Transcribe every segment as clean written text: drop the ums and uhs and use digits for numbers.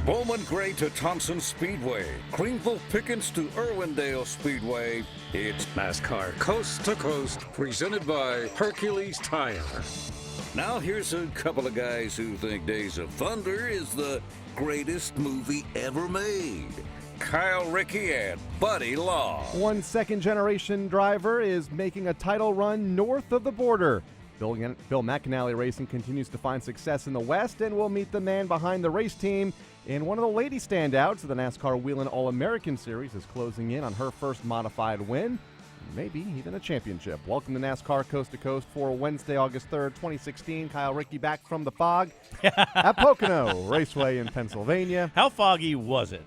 Bowman Gray to Thompson Speedway, Greenville Pickens to Irwindale Speedway. It's NASCAR Coast to Coast, presented by Hercules Tire. Now here's a couple of guys who think Days of Thunder is the greatest movie ever made. Kyle Rickey and Buddy Law. One second-generation driver is making a title run north of the border. Bill McAnally Racing continues to find success in the West, and will meet the man behind the race team in one of the lady standouts of the NASCAR Whelen All-American Series is closing in on her first modified win, maybe even a championship. Welcome to NASCAR Coast to Coast for Wednesday, August 3rd, 2016. Kyle Rickey back from the fog at Pocono Raceway in Pennsylvania. How foggy was it?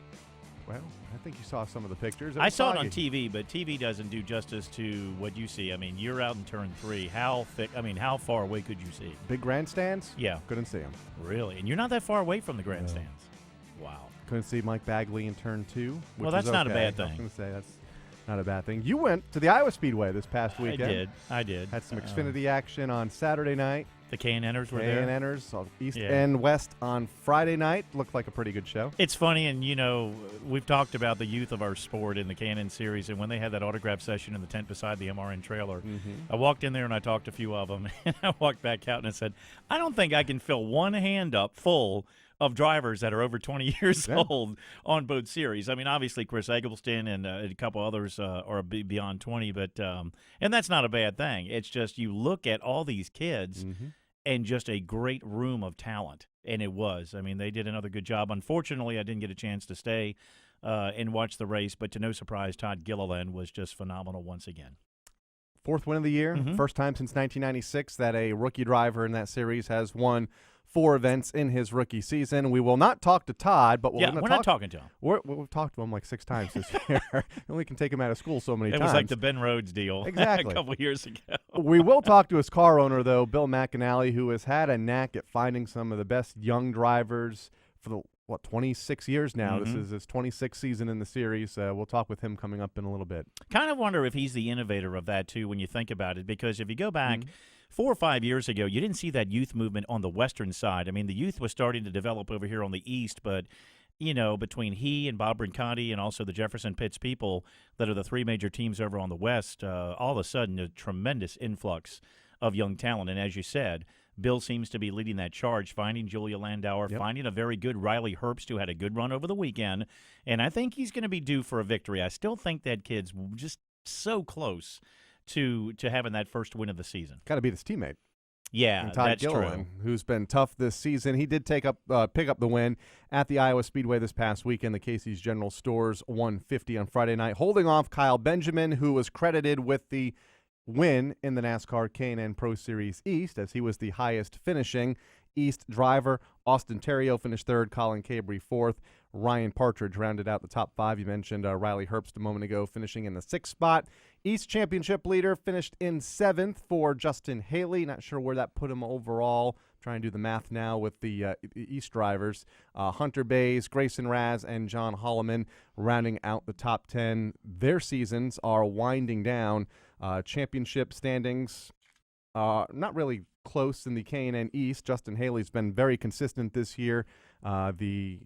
Well, I think you saw some of the pictures. I saw it on TV, but TV doesn't do justice to what you see. I mean, you're out in turn 3. How thick? I mean, how far away could you see? Big grandstands? Yeah. Couldn't see them. Really? And you're not that far away from the grandstands. No. Wow. Couldn't see Mike Bagley in turn 2. Well, that's not a bad thing. I was going to say that's not a bad thing. You went to the Iowa Speedway this past weekend. I did. Had some Xfinity action on Saturday night. The K&Ners were there. K&Ners, East and West on Friday night. Looked like a pretty good show. It's funny, and, you know, we've talked about the youth of our sport in the K&N series, and when they had that autograph session in the tent beside the MRN trailer, I walked in there and I talked to a few of them, and I walked back out and I said, I don't think I can fill one hand up full of drivers that are over 20 years old on both series. I mean, obviously Chris Eggleston and a couple others are beyond 20, but and that's not a bad thing. It's just you look at all these kids and just a great room of talent, and it was. I mean, they did another good job. Unfortunately, I didn't get a chance to stay and watch the race, but to no surprise, Todd Gilliland was just phenomenal once again. 4th win of the year, first time since 1996 that a rookie driver in that series has won 4 events in his rookie season. We will not talk to Todd, but we're not talking to him. We've talked to him like 6 times this year. And we can take him out of school so many times. It was like the Ben Rhodes deal exactly. a couple years ago. We will talk to his car owner, though, Bill McAnally, who has had a knack at finding some of the best young drivers for the 26 years now. This is his 26th season in the series. We'll talk with him coming up in a little bit. Kind of wonder if he's the innovator of that, too, when you think about it, because if you go back 4 or 5 years ago, you didn't see that youth movement on the western side. I mean, the youth was starting to develop over here on the east, but, you know, between he and Bob Brincotti and also the Jefferson Pitts people that are the 3 major teams over on the west, all of a sudden a tremendous influx of young talent. And as you said, Bill seems to be leading that charge, finding Julia Landauer, finding a very good Riley Herbst, who had a good run over the weekend. And I think he's going to be due for a victory. I still think that kid's just so close to having that first win of the season. Got to beat his teammate. Yeah, Todd Gilliland, who's been tough this season. He did pick up the win at the Iowa Speedway this past weekend. The Casey's General Stores 150 on Friday night, holding off Kyle Benjamin, who was credited with the win in the NASCAR K&N Pro Series East, as he was the highest finishing East driver. Austin Terrio finished 3rd, Colin Cabry 4th. Ryan Partridge rounded out the top 5. You mentioned Riley Herbst a moment ago, finishing in the 6th spot. East Championship leader finished in 7th for Justin Haley. Not sure where that put him overall. Trying to do the math now with the East drivers. Hunter Bays, Grayson Raz, and John Holloman rounding out the top 10. Their seasons are winding down. Championship standings not really close in the K&N East. Justin Haley's been very consistent this year. The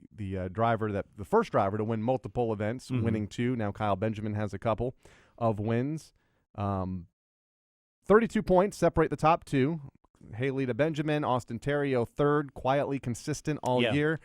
first driver to win multiple events, winning 2. Now Kyle Benjamin has a couple of wins. 32 points separate the top 2. Haley to Benjamin, Austin Terrio 3rd, quietly consistent all year.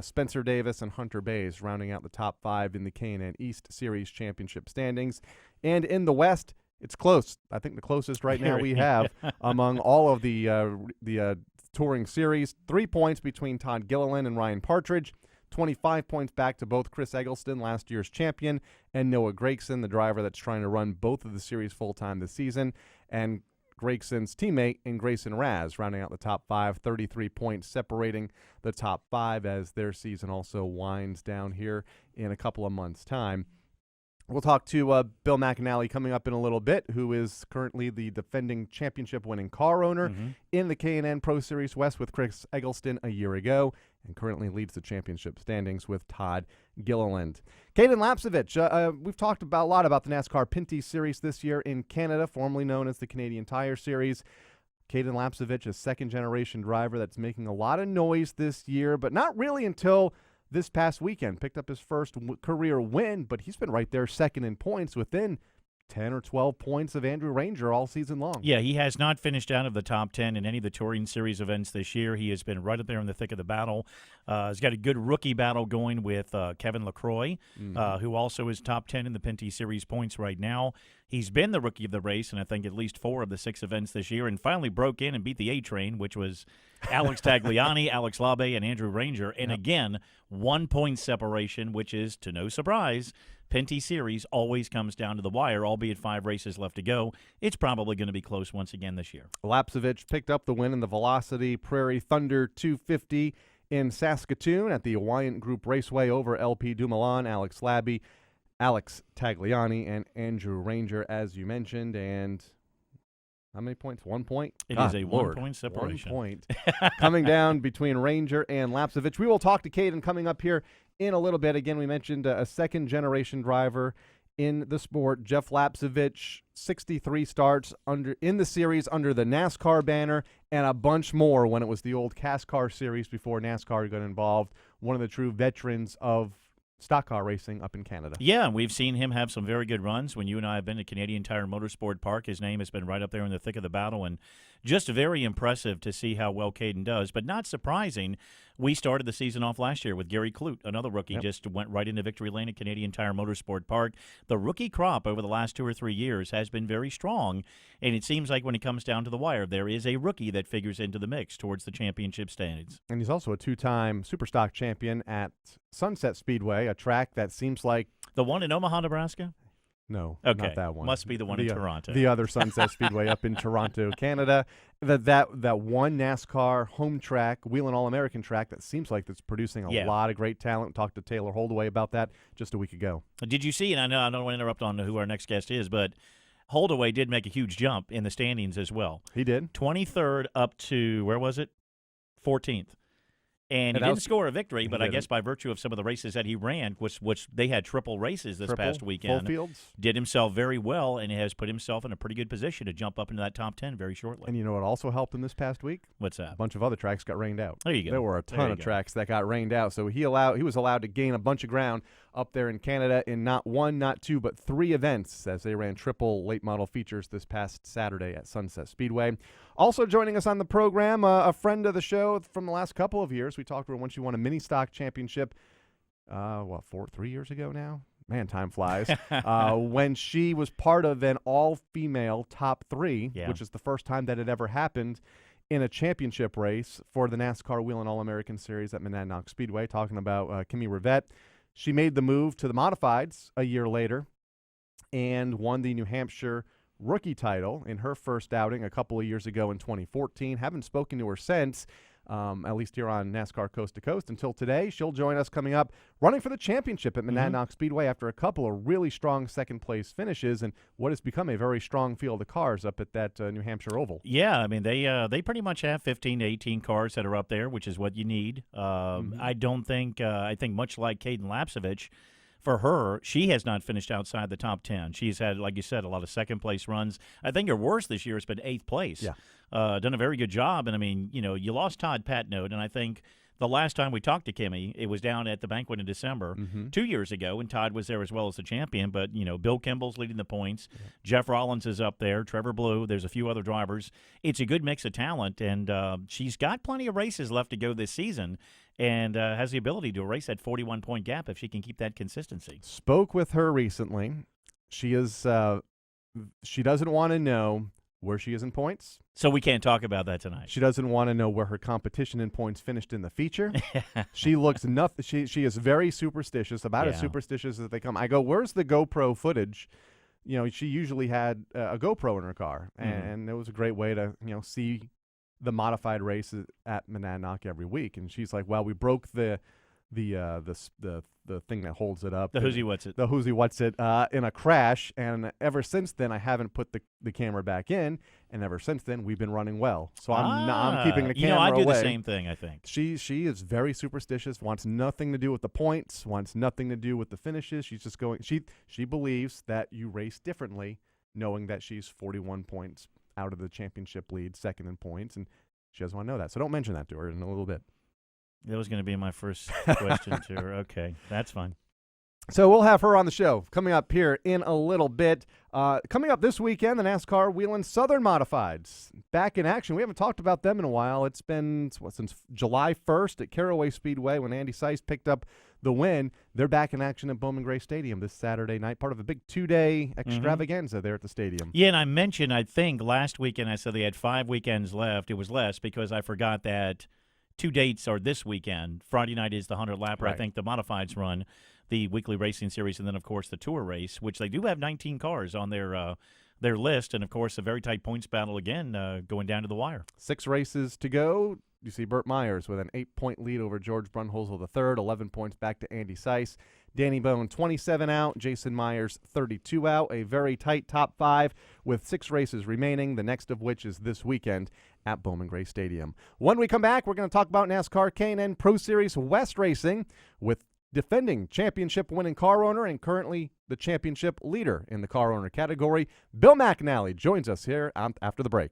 Spencer Davis and Hunter Bays rounding out the top 5 in the K&N East Series Championship standings. And in the West, it's close. I think the closest right now we have among all of the touring series. 3 points between Todd Gilliland and Ryan Partridge. 25 points back to both Chris Eggleston, last year's champion, and Noah Gregson, the driver that's trying to run both of the series full-time this season, and Gregson's teammate in Grayson Raz rounding out the top 5, 33 points separating the top 5 as their season also winds down here in a couple of months' time. We'll talk to Bill McAnally coming up in a little bit, who is currently the defending championship-winning car owner in the K&N Pro Series West with Chris Eggleston a year ago, and currently leads the championship standings with Todd Gilliland. Cayden Lapcevich, we've talked a lot about the NASCAR Pinty Series this year in Canada, formerly known as the Canadian Tire Series. Cayden Lapcevich, a second-generation driver that's making a lot of noise this year, but not really until this past weekend. Picked up his first career win, but he's been right there second in points within 10 or 12 points of Andrew Ranger all season long. Yeah, he has not finished out of the top 10 in any of the Touring Series events this year. He has been right up there in the thick of the battle. He's got a good rookie battle going with Kevin LaCroix, who also is top 10 in the Pinty Series points right now. He's been the rookie of the race in, I think, at least 4 of the 6 events this year, and finally broke in and beat the A-Train, which was Alex Tagliani, Alex Labe, and Andrew Ranger. And again, 1 point separation, which is, to no surprise, Pinty Series always comes down to the wire, albeit 5 races left to go. It's probably going to be close once again this year. Lapcevich picked up the win in the Velocity Prairie Thunder 250 in Saskatoon at the Alliant Group Raceway over LP Dumoulin, Alex Labbe, Alex Tagliani, and Andrew Ranger, as you mentioned. And how many points? 1 point? It is a 1 point separation. 1 point coming down between Ranger and Lapcevich. We will talk to Cayden coming up here in a little bit. Again, we mentioned a second-generation driver in the sport, Jeff Lapcevich, 63 starts in the series under the NASCAR banner, and a bunch more when it was the old CASCAR series before NASCAR got involved. One of the true veterans of stock car racing up in Canada. Yeah, we've seen him have some very good runs. When you and I have been to Canadian Tire Motorsport Park, his name has been right up there in the thick of the battle, and just very impressive to see how well Cayden does. But not surprising, we started the season off last year with Gary Clute, another rookie, just went right into victory lane at Canadian Tire Motorsport Park. The rookie crop over the last 2 or 3 years has been very strong, and it seems like when it comes down to the wire, there is a rookie that figures into the mix towards the championship standings. And he's also a 2-time Superstock champion at Sunset Speedway, a track that seems like... The one in Omaha, Nebraska? No, okay. Not that one. Must be the one in Toronto. The other Sunset Speedway up in Toronto, Canada. That one NASCAR home track, Wheelin' All-American track that seems like it's producing a lot of great talent. Talked to Taylor Holdaway about that just a week ago. Did you see, and I know I don't want to interrupt on who our next guest is, but Holdaway did make a huge jump in the standings as well. He did. 23rd up to, where was it? 14th. And he didn't score a victory, but I guess by virtue of some of the races that he ran, which they had triple races this past weekend, full fields, did himself very well and has put himself in a pretty good position to jump up into that top 10 very shortly. And you know what also helped him this past week? What's that? A bunch of other tracks got rained out. There you go. There were a ton of tracks that got rained out, so he was allowed to gain a bunch of ground up there in Canada in not 1, not 2, but 3 events as they ran triple late model features this past Saturday at Sunset Speedway. Also joining us on the program, a friend of the show from the last couple of years. We talked to her when she won a mini stock championship, 3 years ago now? Man, time flies. When she was part of an all-female top 3, which is the first time that it ever happened in a championship race for the NASCAR Wheelin' All-American Series at Monadnock Speedway, talking about Kimi Rivet. She made the move to the modifieds a year later and won the New Hampshire rookie title in her first outing a couple of years ago in 2014. Haven't spoken to her since, at least here on NASCAR Coast to Coast until today. She'll join us coming up, running for the championship at Monadnock Speedway after a couple of really strong second-place finishes and what has become a very strong field of cars up at that New Hampshire Oval. Yeah, I mean, they pretty much have 15 to 18 cars that are up there, which is what you need. I don't think I think much like Cayden Lapcevich, for her, she has not finished outside the top 10. She's had, like you said, a lot of second-place runs. I think her worst this year has been 8th place. Yeah. Done a very good job. And, I mean, you lost Todd Patnode, and I think the last time we talked to Kimmy, it was down at the banquet in December 2 years ago, and Todd was there as well as the champion. But, Bill Kimball's leading the points. Yeah. Jeff Rollins is up there. Trevor Blue. There's a few other drivers. It's a good mix of talent, and she's got plenty of races left to go this season and has the ability to erase that 41-point gap if she can keep that consistency. Spoke with her recently. She doesn't want to know where she is in points. So we can't talk about that tonight. She doesn't want to know where her competition in points finished in the feature. She looks nothing. She is very superstitious, about as superstitious as they come. I go, where's the GoPro footage? She usually had a GoPro in her car, and it was a great way to see the modified races at Monadnock every week. And she's like, well, we broke the thing that holds it up. The Who's What's It. The Who's What's It in a crash. And ever since then, I haven't put the camera back in. And ever since then, we've been running well. So I'm keeping the camera away. I do the same thing, I think. She is very superstitious, wants nothing to do with the points, wants nothing to do with the finishes. She's just going, she believes that you race differently, knowing that she's 41 points out of the championship lead, second in points, and she doesn't want to know that. So don't mention that to her in a little bit. That was going to be my first question to her. Okay, that's fine. So we'll have her on the show coming up here in a little bit. Coming up this weekend, the NASCAR Whelen Southern Modifieds back in action. We haven't talked about them in a while. It's been since July 1st at Caraway Speedway when Andy Seiss picked up the win. They're back in action at Bowman Gray Stadium this Saturday night, part of a big 2-day extravaganza there at the stadium. Yeah, and I mentioned, I think last weekend I said they had 5 weekends left. It was less because I forgot that 2 dates are this weekend. Friday night is the 100-lapper. Right. I think the Modifieds run the weekly racing series, and then, of course, the Tour race, which they do have 19 cars on their list, and, of course, a very tight points battle again going down to the wire. 6 races to go. You see Burt Myers with an 8-point lead over George Brunholzl III, 11 points back to Andy Seiss. Danny Bone, 27 out. Jason Myers, 32 out. A very tight top 5 with 6 races remaining, the next of which is this weekend at Bowman Gray Stadium. When we come back, we're going to talk about NASCAR Cayden Pro Series West Racing with defending championship-winning car owner and currently the championship leader in the car owner category. Bill McAnally joins us here after the break.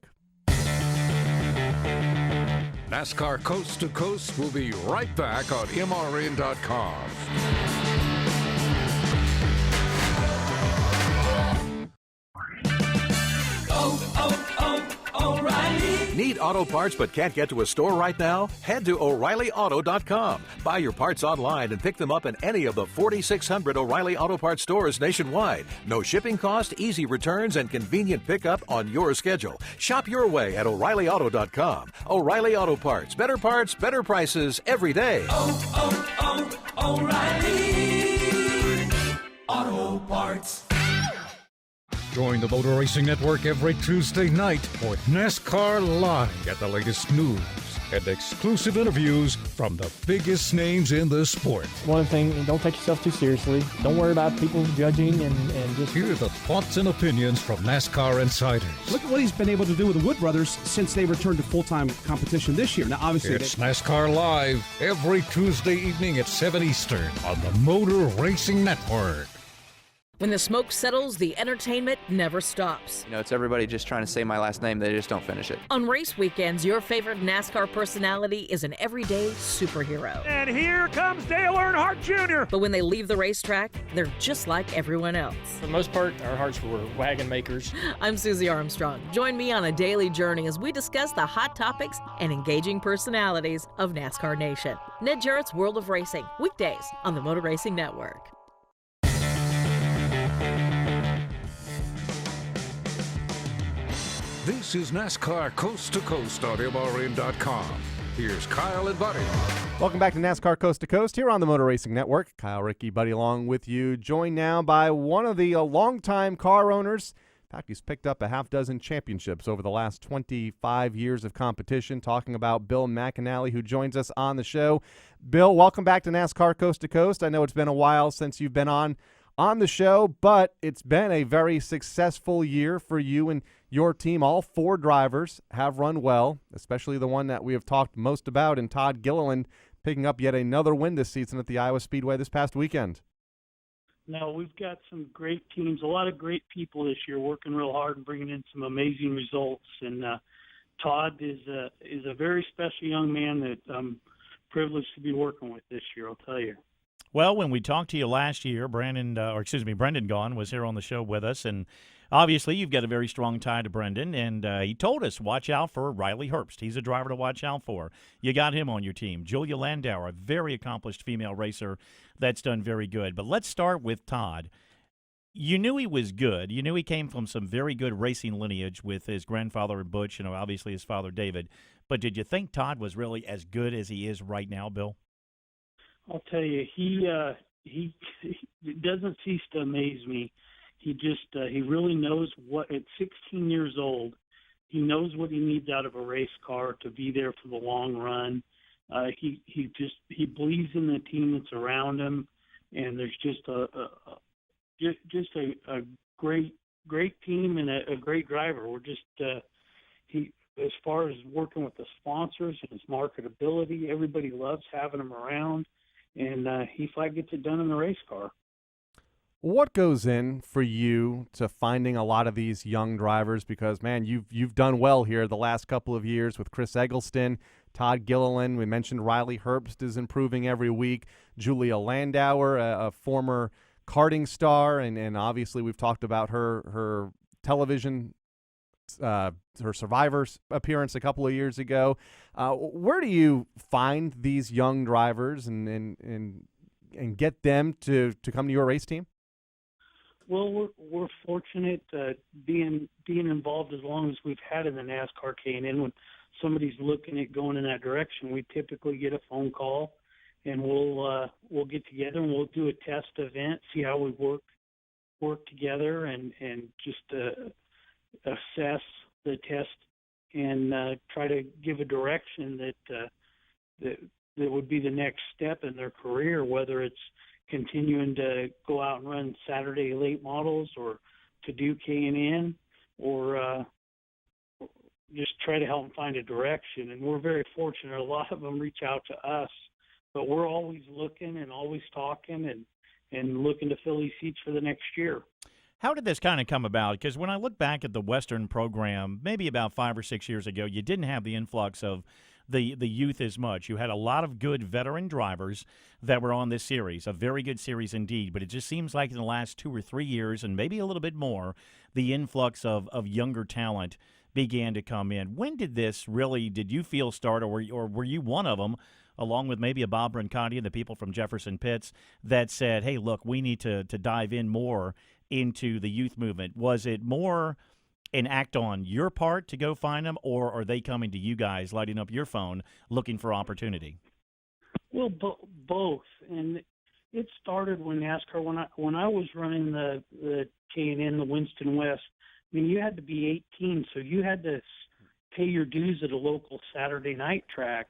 NASCAR Coast to Coast will be right back on MRN.com. O'Reilly. Need auto parts but can't get to a store right now? Head to O'ReillyAuto.com. Buy your parts online and pick them up in any of the 4,600 O'Reilly Auto Parts stores nationwide. No shipping cost, easy returns, and convenient pickup on your schedule. Shop your way at O'ReillyAuto.com. O'Reilly Auto Parts. Better prices every day. O'Reilly Auto Parts. Join the Motor Racing Network every Tuesday night for NASCAR Live. Get the latest news and exclusive interviews from the biggest names in the sport. One thing, don't take yourself too seriously. Don't worry about people judging and just Hear the thoughts and opinions from NASCAR insiders. Look at what he's been able to do with the Wood brothers since they returned to full-time competition this year. Now, obviously, It's NASCAR Live every Tuesday evening at 7 Eastern on the Motor Racing Network. When the smoke settles, the entertainment never stops. You know, it's everybody just trying to say my last name. They just don't finish it. On race weekends, your favorite NASCAR personality is an everyday superhero. And here comes Dale Earnhardt Jr. But when they leave the racetrack, they're just like everyone else. for the most part, our hearts were wagon makers. I'm Susie Armstrong. Join me on a daily journey as we discuss the hot topics and engaging personalities of NASCAR Nation. Ned Jarrett's World of Racing, weekdays on the Motor Racing Network. This is NASCAR Coast to Coast on MRN.com. Here's Kyle and Buddy. Welcome back to NASCAR Coast to Coast here on the Motor Racing Network. Kyle, Ricky, Buddy along with you. Joined now by one of the longtime car owners. In fact, he's picked up a half dozen championships over the last 25 years of competition. Talking about Bill McAnally, who joins us on the show. Bill, welcome back to NASCAR Coast to Coast. I know it's been a while since you've been on the show, but it's been a very successful year for you and your team. All 4 drivers have run well, especially the one that we have talked most about in Todd Gilliland, picking up yet another win this season at the Iowa Speedway this past weekend. No, we've got some great teams, a lot of great people this year working real hard and bringing in some amazing results. And Todd is a very special young man that I'm privileged to be working with this year, I'll tell you. Well, when we talked to you last year, Brendan Gaughan was here on the show with us, and obviously you've got a very strong tie to Brendan, and he told us watch out for Riley Herbst. He's a driver to watch out for. You got him on your team. Julia Landauer, a very accomplished female racer that's done very good. But let's start with Todd. You knew he was good. You knew he came from some very good racing lineage with his grandfather Butch, obviously his father David. But did you think Todd was really as good as he is right now, Bill? I'll tell you, he doesn't cease to amaze me. He just he really knows what, at 16 years old, he knows what he needs out of a race car to be there for the long run. He believes in the team that's around him, and there's just a great team and a great driver. We're just as far as working with the sponsors and his marketability, everybody loves having him around. And he flat gets it done in the race car. What goes in for you to finding a lot of these young drivers? Because, man, you've done well here the last couple of years with Chris Eggleston, Todd Gilliland. We mentioned Riley Herbst is improving every week. Julia Landauer, a former karting star, and obviously we've talked about her television, her Survivors appearance a couple of years ago. Where do you find these young drivers and get them to come to your race team? Well, we're fortunate being involved as long as we've had in the NASCAR Cayden. When somebody's looking at going in that direction, we typically get a phone call, and we'll get together and we'll do a test event, see how we work together, and just assess the test and try to give a direction that would be the next step in their career, whether it's continuing to go out and run Saturday late models or to do K&N or just try to help them find a direction. And we're very fortunate. A lot of them reach out to us, but we're always looking and always talking and looking to fill these seats for the next year. How did this kind of come about? Because when I look back at the Western program, maybe about 5 or 6 years ago, you didn't have the influx of the youth as much. You had a lot of good veteran drivers that were on this series, a very good series indeed. But it just seems like in the last 2 or 3 years, and maybe a little bit more, the influx of younger talent began to come in. When did this really, did you feel start, or were you one of them, along with maybe a Bob Brancotti and the people from Jefferson Pitts, that said, hey, look, we need to dive in more into the youth movement? Was it more an act on your part to go find them, or are they coming to you guys, lighting up your phone, looking for opportunity? Well, both. And it started when NASCAR, when I was running the K&N, the Winston West, I mean, you had to be 18, so you had to pay your dues at a local Saturday night track,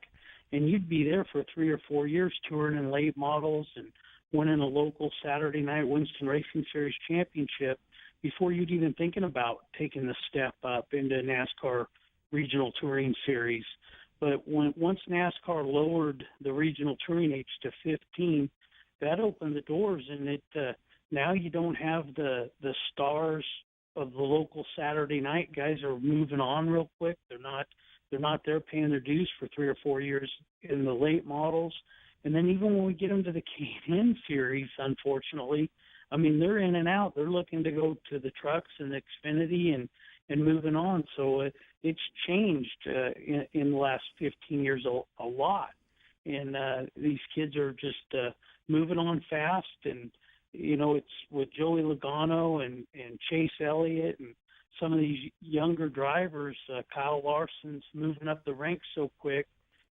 and you'd be there for 3 or 4 years touring in late models and winning a local Saturday night Winston Racing Series championship before you'd even thinking about taking the step up into NASCAR Regional Touring Series. But once NASCAR lowered the regional touring age to 15, that opened the doors, and it now you don't have the stars of the local Saturday night. Guys are moving on real quick. They're not there paying their dues for 3 or 4 years in the late models. And then even when we get them to the Cayden series, unfortunately, I mean, they're in and out. They're looking to go to the trucks and the Xfinity and moving on. So it's changed in the last 15 years a lot. And these kids are just moving on fast. And, you know, it's with Joey Logano and Chase Elliott and some of these younger drivers, Kyle Larson's moving up the ranks so quick.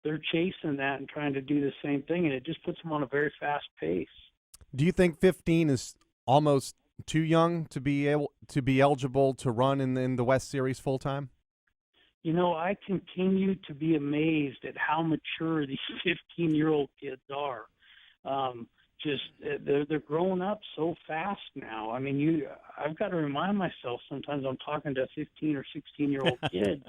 They're chasing that and trying to do the same thing, and it just puts them on a very fast pace. Do you think 15 is almost too young to be eligible to run in the West Series full time? You know, I continue to be amazed at how mature these 15-year-old kids are. They're growing up so fast now. I mean, I've got to remind myself sometimes I'm talking to a 15 or 16-year-old kid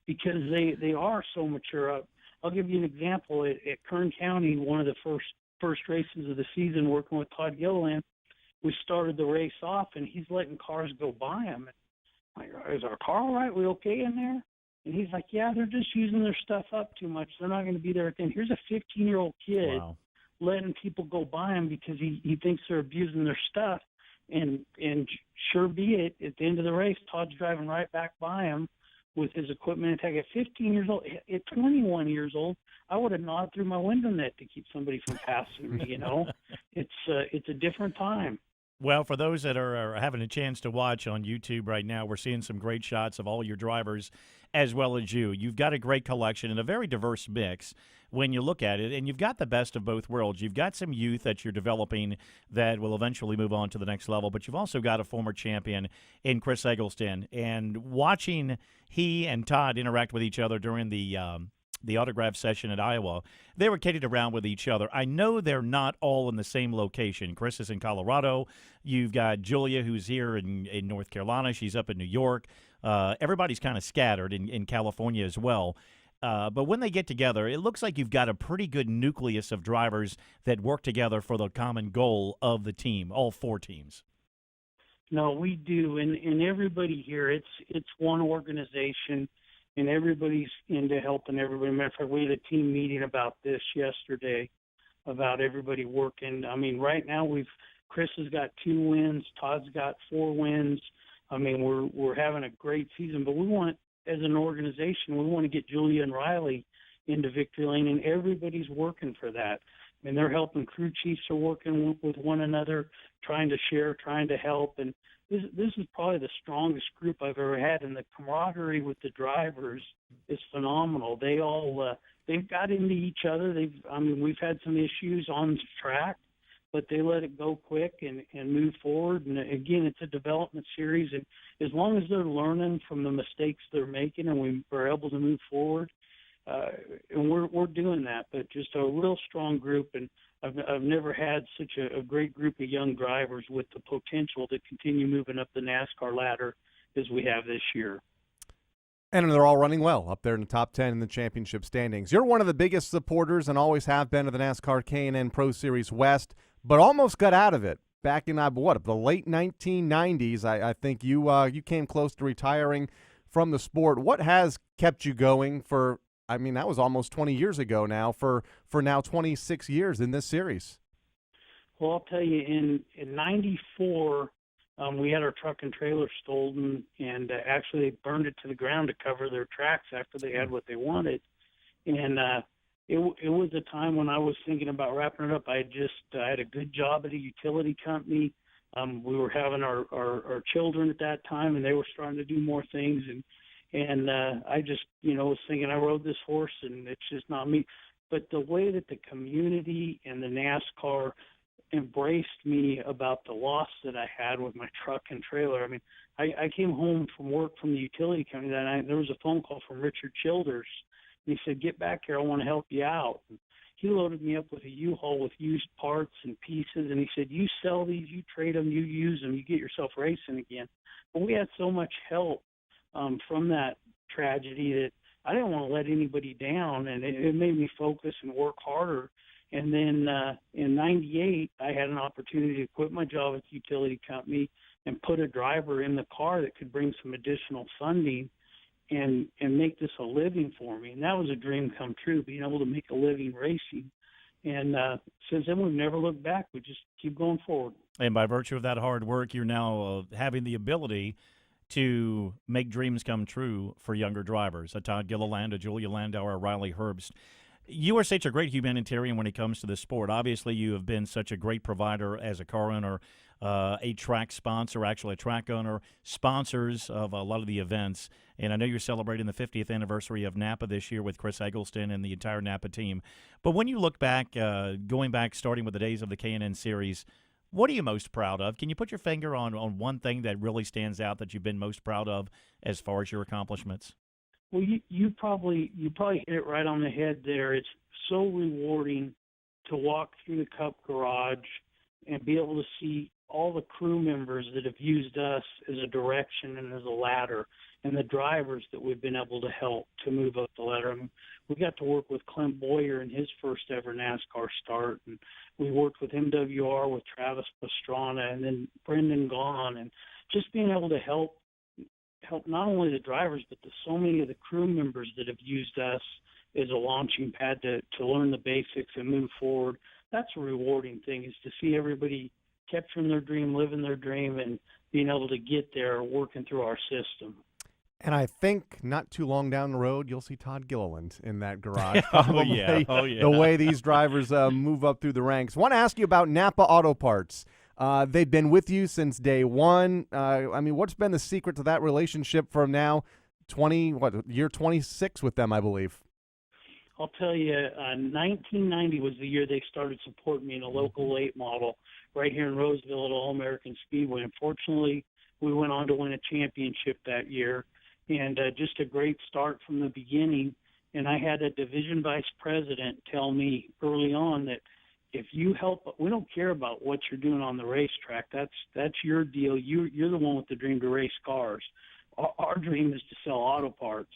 because they are so mature. I'll give you an example. At Kern County, one of the first races of the season, working with Todd Gilliland, we started the race off, and he's letting cars go by him. I'm like, is our car all right? We okay in there? And he's like, yeah, they're just using their stuff up too much. They're not going to be there at the end. Here's a 15-year-old kid letting people go by him because he thinks they're abusing their stuff. And sure be it, at the end of the race, Todd's driving right back by him with his equipment intact. At 15 years old, at 21 years old, I would have gnawed through my window net to keep somebody from passing me, you know. It's a different time. Well, for those that are having a chance to watch on YouTube right now, we're seeing some great shots of all your drivers as well as you. You've got a great collection and a very diverse mix when you look at it, and you've got the best of both worlds. You've got some youth that you're developing that will eventually move on to the next level, but you've also got a former champion in Chris Eggleston. And watching he and Todd interact with each other during the autograph session at Iowa, they were kidding around with each other. I know they're not all in the same location. Chris is in Colorado. You've got Julia, who's here in North Carolina. She's up in New York. Everybody's kind of scattered in California as well. But when they get together, it looks like you've got a pretty good nucleus of drivers that work together for the common goal of the team, all four teams. No, we do, and everybody here, it's one organization, and everybody's into helping everybody. Matter of fact, we had a team meeting about this yesterday, about everybody working. I mean, right now Chris has got 2 wins, Todd's got 4 wins. I mean, we're having a great season, but we want, as an organization, we want to get Julia and Riley into victory lane, and everybody's working for that. I mean, they're helping. Crew chiefs are working with one another, trying to share, trying to help. And this is probably the strongest group I've ever had. And the camaraderie with the drivers is phenomenal. They all they've got into each other. We've had some issues on the track, but they let it go quick and move forward. And again, it's a development series, and as long as they're learning from the mistakes they're making, and we're able to move forward. And we're doing that, but just a real strong group, and I've never had such a great group of young drivers with the potential to continue moving up the NASCAR ladder as we have this year. And they're all running well up there in the top 10 in the championship standings. You're one of the biggest supporters and always have been of the NASCAR K&N Pro Series West, but almost got out of it back in the late 1990s. I think you came close to retiring from the sport. What has kept you going for? I mean, that was almost 20 years ago now, for now 26 years in this series. Well, I'll tell you, in 94, we had our truck and trailer stolen, and actually they burned it to the ground to cover their tracks after they had what they wanted. And it was a time when I was thinking about wrapping it up. I had a good job at a utility company. We were having our children at that time, and they were starting to do more things. And I just, was thinking, I rode this horse, and it's just not me. But the way that the community and the NASCAR embraced me about the loss that I had with my truck and trailer. I mean, I came home from work from the utility company that night, and there was a phone call from Richard Childers. And he said, "Get back here, I want to help you out." And he loaded me up with a U-Haul with used parts and pieces, and he said, "You sell these, you trade them, you use them, you get yourself racing again." But we had so much help from that tragedy that I didn't want to let anybody down, and it made me focus and work harder. And then in 98, I had an opportunity to quit my job at the utility company and put a driver in the car that could bring some additional funding and make this a living for me. And that was a dream come true, being able to make a living racing. And since then, we've never looked back. We just keep going forward. And by virtue of that hard work, you're now having the ability to make dreams come true for younger drivers. A Todd Gilliland, a Julia Landauer, a Riley Herbst. You are such a great humanitarian when it comes to the sport. Obviously, you have been such a great provider as a car owner, a track sponsor, actually a track owner, sponsors of a lot of the events. And I know you're celebrating the 50th anniversary of Napa this year with Chris Eggleston and the entire Napa team. But when you look back, going back, starting with the days of the K&N Series, what are you most proud of? Can you put your finger on one thing that really stands out that you've been most proud of as far as your accomplishments? Well, you probably hit it right on the head there. It's so rewarding to walk through the Cup garage and be able to see all the crew members that have used us as a direction and as a ladder, and the drivers that we've been able to help to move up the ladder. I mean, we got to work with Clint Boyer in his first ever NASCAR start, and we worked with MWR with Travis Pastrana and then Brendan Gaughan, and just being able to help not only the drivers, but so many of the crew members that have used us as a launching pad to learn the basics and move forward. That's a rewarding thing, is to see everybody capturing their dream, living their dream, and being able to get there working through our system. And I think not too long down the road, you'll see Todd Gilliland in that garage. Oh, yeah. The way these drivers move up through the ranks. I want to ask you about Napa Auto Parts. They've been with you since day one. What's been the secret to that relationship from now, year 26 with them, I believe? I'll tell you, 1990 was the year they started supporting me in a local late model right here in Roseville at All-American Speedway. Unfortunately, we went on to win a championship that year, and just a great start from the beginning. And I had a division vice president tell me early on that if you help, we don't care about what you're doing on the racetrack. That's your deal. You're the one with the dream to race cars. Our dream is to sell auto parts.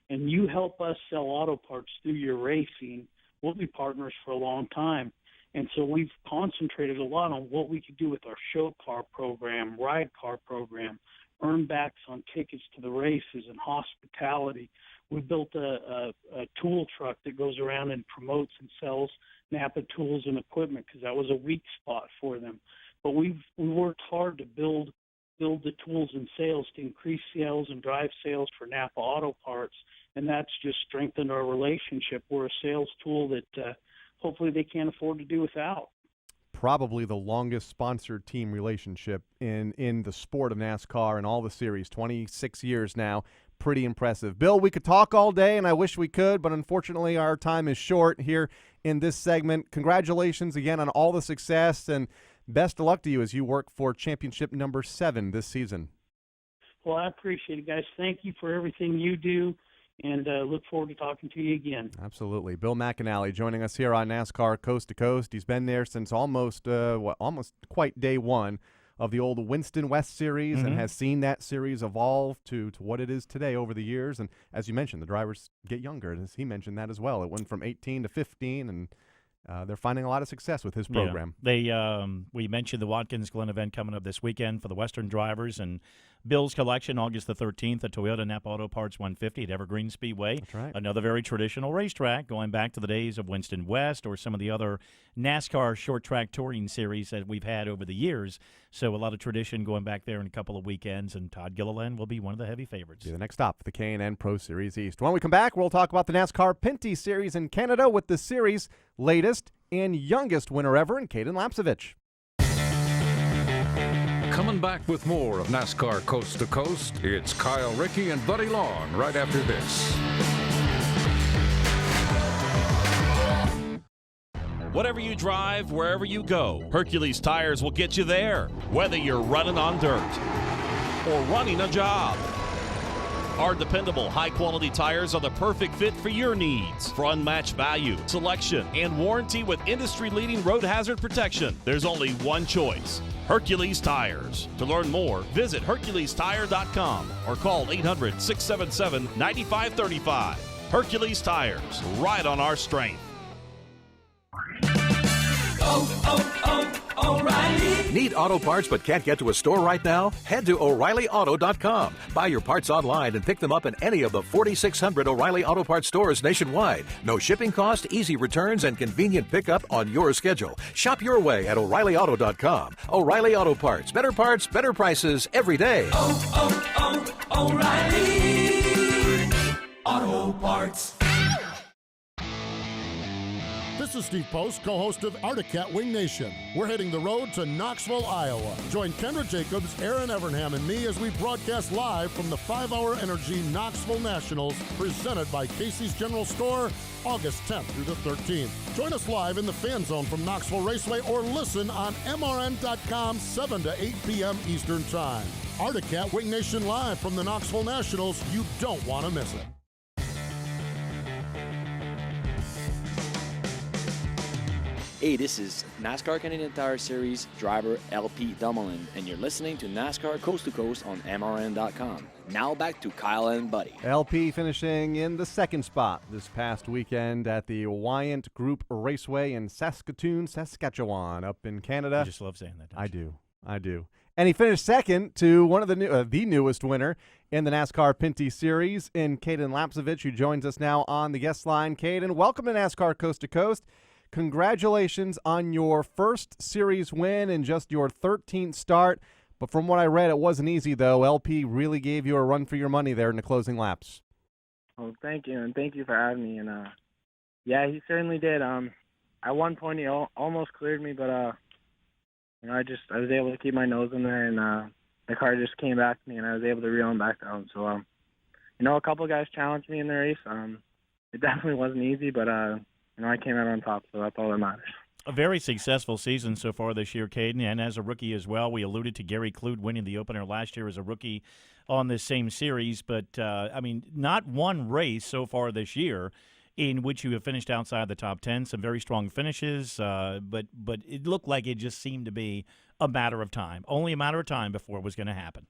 And you help us sell auto parts through your racing, we'll be partners for a long time. And so we've concentrated a lot on what we could do with our show car program, ride car program, earn backs on tickets to the races, and hospitality. We built a tool truck that goes around and promotes and sells Napa tools and equipment because that was a weak spot for them. But we worked hard to build the tools and sales to increase sales and drive sales for Napa Auto Parts, and that's just strengthened our relationship. We're a sales tool that hopefully they can't afford to do without. Probably the longest sponsored team relationship in the sport of NASCAR and all the series, 26 years now. Pretty impressive. Bill, we could talk all day, and I wish we could, but unfortunately our time is short here in this segment. Congratulations again on all the success, and best of luck to you as you work for championship number 7 this season. Well, I appreciate it, guys. Thank you for everything you do, and look forward to talking to you again. Absolutely. Bill McAnally joining us here on NASCAR Coast to Coast. He's been there since almost quite day one of the old Winston West series, and has seen that series evolve to what it is today over the years. And as you mentioned, the drivers get younger, and as he mentioned that as well. It went from 18 to 15, and they're finding a lot of success with his program. Yeah. We mentioned the Watkins Glen event coming up this weekend for the Western drivers, and Bill's collection, August the 13th, at Toyota Napa Auto Parts 150 at Evergreen Speedway. That's right. Another very traditional racetrack, going back to the days of Winston West or some of the other NASCAR short track touring series that we've had over the years. So a lot of tradition going back there in a couple of weekends, and Todd Gilliland will be one of the heavy favorites. Be the next stop for the K&N Pro Series East. When we come back, we'll talk about the NASCAR Pinty Series in Canada with the series' latest and youngest winner ever in Cayden Lapcevich. Coming back with more of NASCAR Coast to Coast, it's Kyle Rickey and Buddy Long right after this. Whatever you drive, wherever you go, Hercules Tires will get you there. Whether you're running on dirt or running a job, our dependable, high-quality tires are the perfect fit for your needs. For unmatched value, selection, and warranty with industry-leading road hazard protection, there's only one choice: Hercules Tires. To learn more, visit HerculesTire.com or call 800-677-9535. Hercules Tires, ride on our strength. O'Reilly. Need auto parts but can't get to a store right now? Head to O'ReillyAuto.com. Buy your parts online and pick them up in any of the 4,600 O'Reilly Auto Parts stores nationwide. No shipping cost, easy returns, and convenient pickup on your schedule. Shop your way at O'ReillyAuto.com. O'Reilly Auto Parts. Better prices every day. O'Reilly Auto Parts. This is Steve Post, co-host of Arctic Cat Wing Nation. We're hitting the road to Knoxville, Iowa. Join Kendra Jacobs, Aaron Evernham, and me as we broadcast live from the 5-Hour Energy Knoxville Nationals, presented by Casey's General Store, August 10th through the 13th. Join us live in the Fan Zone from Knoxville Raceway or listen on MRN.com 7 to 8 p.m. Eastern Time. Arctic Cat Wing Nation live from the Knoxville Nationals. You don't want to miss it. Hey, this is NASCAR Canadian Tire Series driver LP Dumoulin, and you're listening to NASCAR Coast to Coast on MRN.com. Now back to Kyle and Buddy. LP finishing in the second spot this past weekend at the Wyant Group Raceway in Saskatoon, Saskatchewan, up in Canada. I just love saying that. I do. And he finished second to one of the newest winner in the NASCAR Pinty Series in Cayden Lapcevich, who joins us now on the guest line. Cayden, welcome to NASCAR Coast to Coast. Congratulations on your first series win and just your 13th start. But from what I read, it wasn't easy, though. LP really gave you a run for your money there in the closing laps. Oh, thank you, and thank you for having me. And yeah, he certainly did. At one point, he almost cleared me, but I was able to keep my nose in there, and the car just came back to me, and I was able to reel him back down. So, a couple guys challenged me in the race. It definitely wasn't easy, but I came out on top, so that's all that matters. A very successful season so far this year, Cayden, and as a rookie as well. We alluded to Gary Clute winning the opener last year as a rookie on this same series, but, not one race so far this year in which you have finished outside the top 10. Some very strong finishes, but it looked like it just seemed to be a matter of time, only a matter of time before it was going to happen.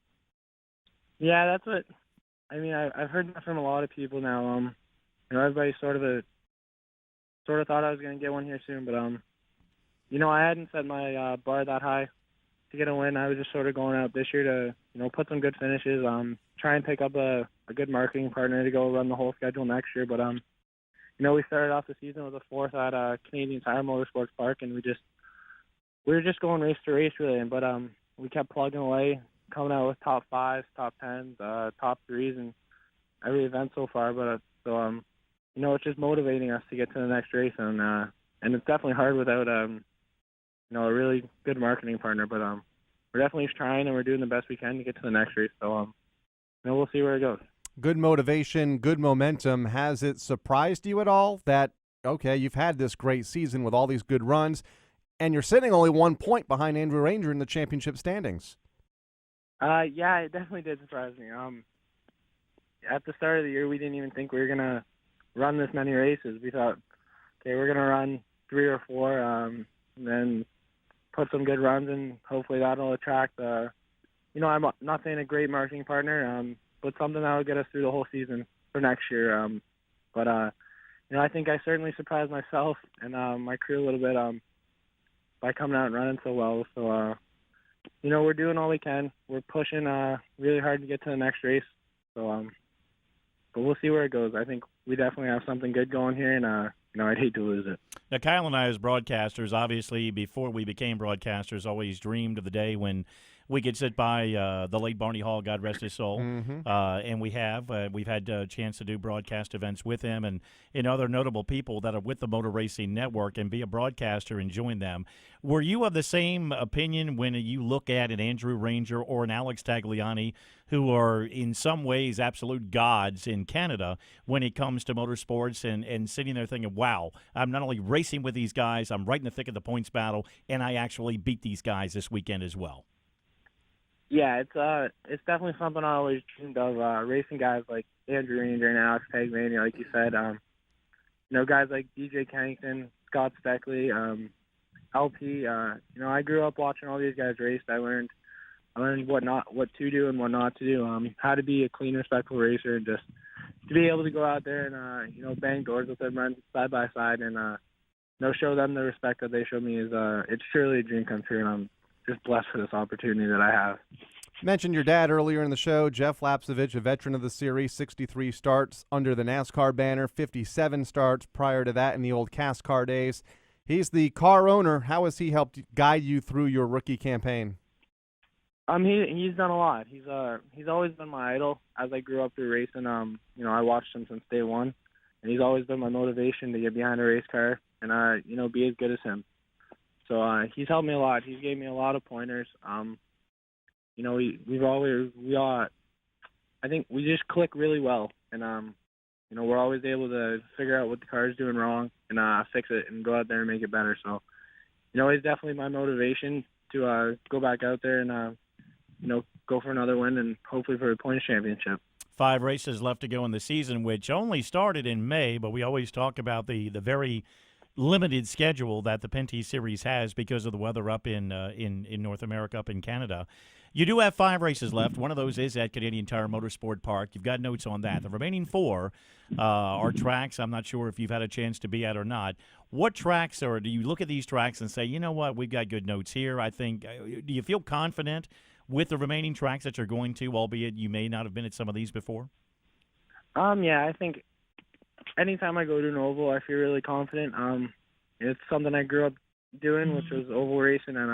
Yeah, that's what – I've heard that from a lot of people now. Everybody sort of thought I was going to get one here soon, but I hadn't set my bar that high to get a win. I was just sort of going out this year to, put some good finishes, try and pick up a good marketing partner to go run the whole schedule next year. But, we started off the season with a fourth at Canadian Tire Motorsports Park, and we were just going race to race, really. But we kept plugging away, coming out with top 5s, top 10s, top 3s, and every event so far. But it's just motivating us to get to the next race, and it's definitely hard without a really good marketing partner. But we're definitely trying, and we're doing the best we can to get to the next race. So we'll see where it goes. Good motivation, good momentum. Has it surprised you at all that, okay, you've had this great season with all these good runs, and you're sitting only 1 point behind Andrew Ranger in the championship standings? Yeah, it definitely did surprise me. At the start of the year, we didn't even think we were going to run this many races. We thought, okay, we're going to run 3 or 4, and then put some good runs, and hopefully that'll attract, I'm not saying a great marketing partner, but something that will get us through the whole season for next year. But I think I certainly surprised myself and my crew a little bit by coming out and running so well. So, we're doing all we can. We're pushing really hard to get to the next race. So, but we'll see where it goes. I think we definitely have something good going here, and I'd hate to lose it. Now, Kyle and I, as broadcasters, obviously, before we became broadcasters, always dreamed of the day when we could sit by the late Barney Hall, God rest his soul, and we have. We've had a chance to do broadcast events with him and other notable people that are with the Motor Racing Network and be a broadcaster and join them. Were you of the same opinion when you look at an Andrew Ranger or an Alex Tagliani, who are in some ways absolute gods in Canada when it comes to motorsports, and sitting there thinking, wow, I'm not only racing with these guys, I'm right in the thick of the points battle, and I actually beat these guys this weekend as well? Yeah, it's definitely something I always dreamed of, racing guys like Andrew Ranger and Alex Tagliani, like you said. Guys like DJ Kennington, Scott Steckley, LP. I grew up watching all these guys race. I learned what to do and what not to do, how to be a clean, respectful racer, and just to be able to go out there and bang doors with them, run side by side, and show them the respect that they show me is it's surely a dream come true, and I'm just blessed for this opportunity that I have. You mentioned your dad earlier in the show, Jeff Lapcevich, a veteran of the series, 63 starts under the NASCAR banner, 57 starts prior to that in the old CASCAR days. He's the car owner. How has he helped guide you through your rookie campaign? He's done a lot. He's always been my idol as I grew up through racing. I watched him since day one, and he's always been my motivation to get behind a race car and be as good as him. So he's helped me a lot. He's gave me a lot of pointers. I think we just click really well, and we're always able to figure out what the car is doing wrong and fix it and go out there and make it better. So, he's definitely my motivation to go back out there and go for another win and hopefully for a points championship. 5 races left to go in the season, which only started in May, but we always talk about the very limited schedule that the Pinty Series has because of the weather up in North America, up in Canada. You do have 5 races left. One of those is at Canadian Tire Motorsport Park. You've got notes on that. The remaining 4 are tracks I'm not sure if you've had a chance to be at or not. What tracks, or do you look at these tracks and say, you know what, we've got good notes here? I think, do you feel confident with the remaining tracks that you're going to, albeit you may not have been at some of these before? Yeah, I think anytime I go to an oval, I feel really confident. It's something I grew up doing, which was oval racing, and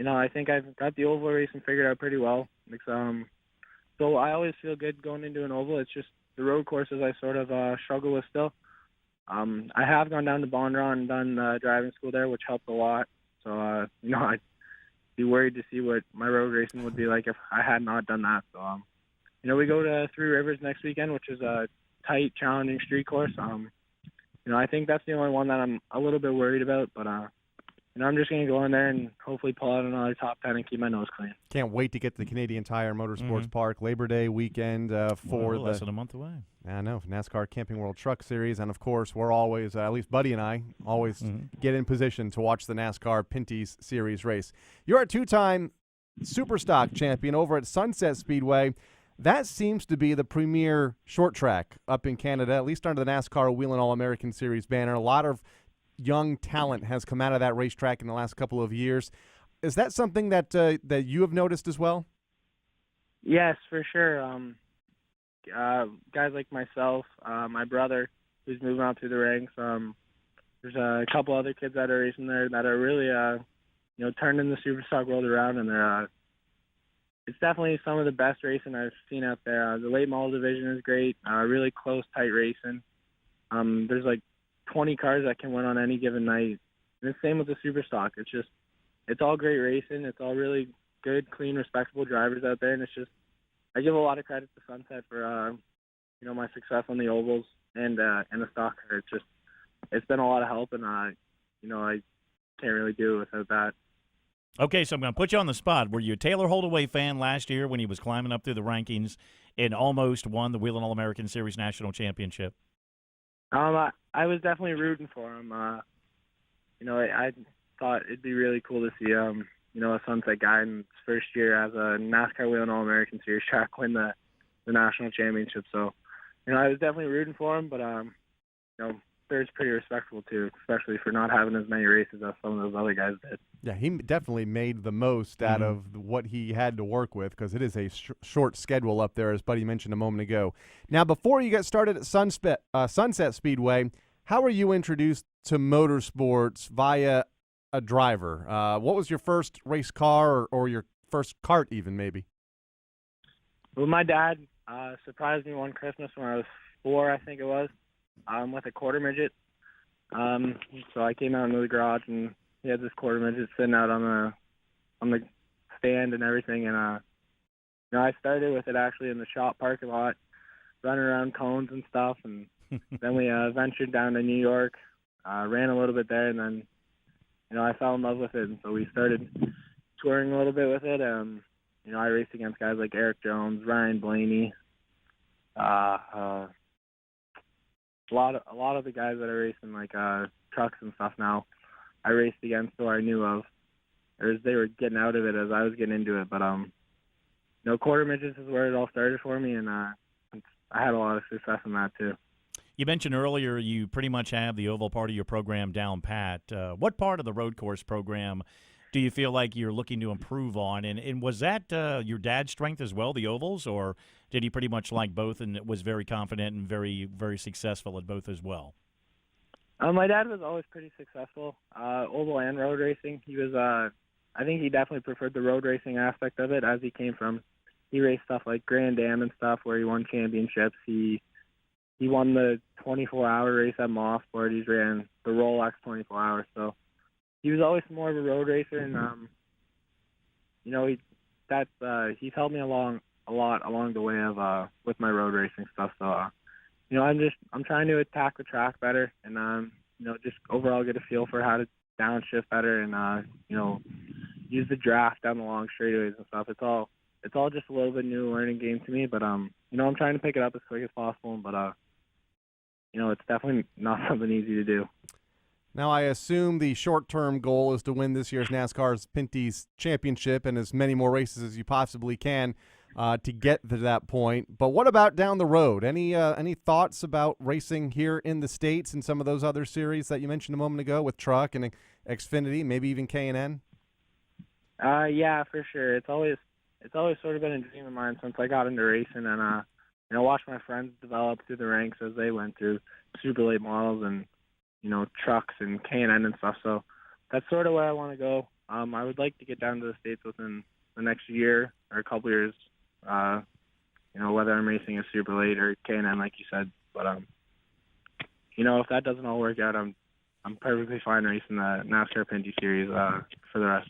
I think I've got the oval racing figured out pretty well. So I always feel good going into an oval. It's just the road courses I sort of struggle with still. I have gone down to Bondron and done driving school there, which helped a lot. So I'd be worried to see what my road racing would be like if I had not done that. So we go to Three Rivers next weekend, which is a tight, challenging street course. I think that's the only one that I'm a little bit worried about, but I'm just going to go in there and hopefully pull out another top 10 and keep my nose clean. Can't wait to get to the Canadian Tire Motorsports Park Labor Day weekend for less than a month away. I know, NASCAR Camping World Truck Series, and of course we're always, at least Buddy and I, always get in position to watch the NASCAR Pinty's Series race. You're a 2-time Superstock champion over at Sunset Speedway. That seems to be the premier short track up in Canada, at least under the NASCAR Whelen All-American Series banner. A lot of young talent has come out of that racetrack in the last couple of years. Is that something that that you have noticed as well? Yes, for sure. Guys like myself, my brother, who's moving on through the ranks. There's a couple other kids that are racing there that are really, turning the Superstock world around, and they're. It's definitely some of the best racing I've seen out there. The late model division is great, really close, tight racing. There's like 20 cars that can win on any given night. And the same with the Superstock. It's all great racing. It's all really good, clean, respectable drivers out there. And I give a lot of credit to Sunset for, my success on the ovals and the stock car. It's been a lot of help, and, I can't really do it without that. Okay, so I'm going to put you on the spot. Were you a Taylor Holdaway fan last year when he was climbing up through the rankings and almost won the Whelen All-American Series National Championship? I was definitely rooting for him. I thought it'd be really cool to see, a Sunset guy in his first year as a NASCAR Whelen All-American Series track win the national championship. So, I was definitely rooting for him, but, third's pretty respectable too, especially for not having as many races as some of those other guys did. Yeah, he definitely made the most out of what he had to work with because it is a short schedule up there, as Buddy mentioned a moment ago. Now, before you got started at Sunset Speedway, how were you introduced to motorsports via a driver? What was your first race car or your first kart even maybe? Well, my dad surprised me one Christmas when I was 4, I think it was. With a quarter midget. So I came out into the garage and he had this quarter midget sitting out on the stand and everything. And I started with it actually in the shop parking lot, running around cones and stuff. And then we ventured down to New York, ran a little bit there, and then I fell in love with it. And so we started touring a little bit with it. I raced against guys like Eric Jones, Ryan Blaney. A lot of the guys that are racing like trucks and stuff now, I raced against who I knew of, or as they were getting out of it as I was getting into it. But quarter midgets is where it all started for me, and I had a lot of success in that too. You mentioned earlier you pretty much have the oval part of your program down pat. What part of the road course program do you feel like you're looking to improve on? And was that your dad's strength as well, the ovals, or did he pretty much like both and was very confident and very, very successful at both as well? My dad was always pretty successful, oval and road racing. He was, I think he definitely preferred the road racing aspect of it as he came from. He raced stuff like Grand Am and stuff where he won championships. He won the 24-hour race at Mosport. He ran the Rolex 24 hours. So he was always more of a road racer, and he's helped me along a lot along the way of with my road racing stuff. So I'm trying to attack the track better, and just overall get a feel for how to downshift better, and use the draft down the long straightaways and stuff. It's all just a little bit new learning game to me, but I'm trying to pick it up as quick as possible. But it's definitely not something easy to do. Now, I assume the short-term goal is to win this year's NASCAR's Pinty's Championship and as many more races as you possibly can to get to that point. But what about down the road? Any thoughts about racing here in the States and some of those other series that you mentioned a moment ago with Truck and Xfinity, maybe even K&N? Yeah, for sure. It's always sort of been a dream of mine since I got into racing, and watched my friends develop through the ranks as they went through super late models and trucks and K&N and stuff. So that's sort of where I want to go. I would like to get down to the States within the next year or a couple years, whether I'm racing a super late or K&N, like you said. But, if that doesn't all work out, I'm perfectly fine racing the NASCAR Pinty Series for the rest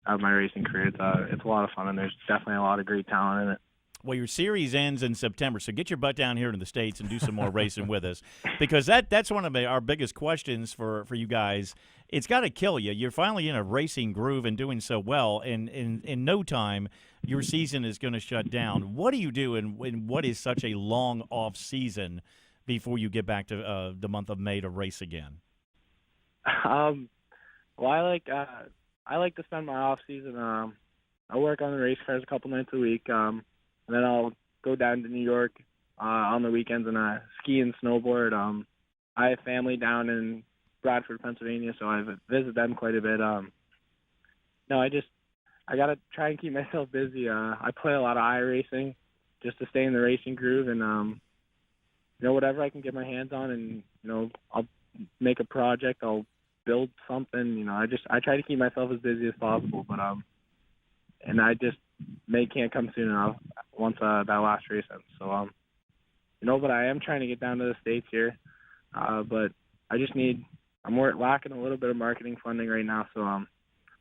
of my racing career. It's a lot of fun, and there's definitely a lot of great talent in it. Well, your series ends in September, so get your butt down here in the States and do some more racing with us, because that's one of our biggest questions for you guys. It's got to kill you. You're finally in a racing groove and doing so well, and in no time, your season is going to shut down. What do you do in what is such a long off season before you get back to the month of May to race again? Well, I like to spend my off season. I work on the race cars a couple nights a week. And then I'll go down to New York on the weekends and ski and snowboard. I have family down in Bradford, Pennsylvania, so I visit them quite a bit. No, I got to try and keep myself busy. I play a lot of iRacing just to stay in the racing groove, and whatever I can get my hands on, and I'll make a project, I'll build something. I try to keep myself as busy as possible, but and I just can't come soon enough once that last race ends. So but I am trying to get down to the States here, but I'm lacking a little bit of marketing funding right now, so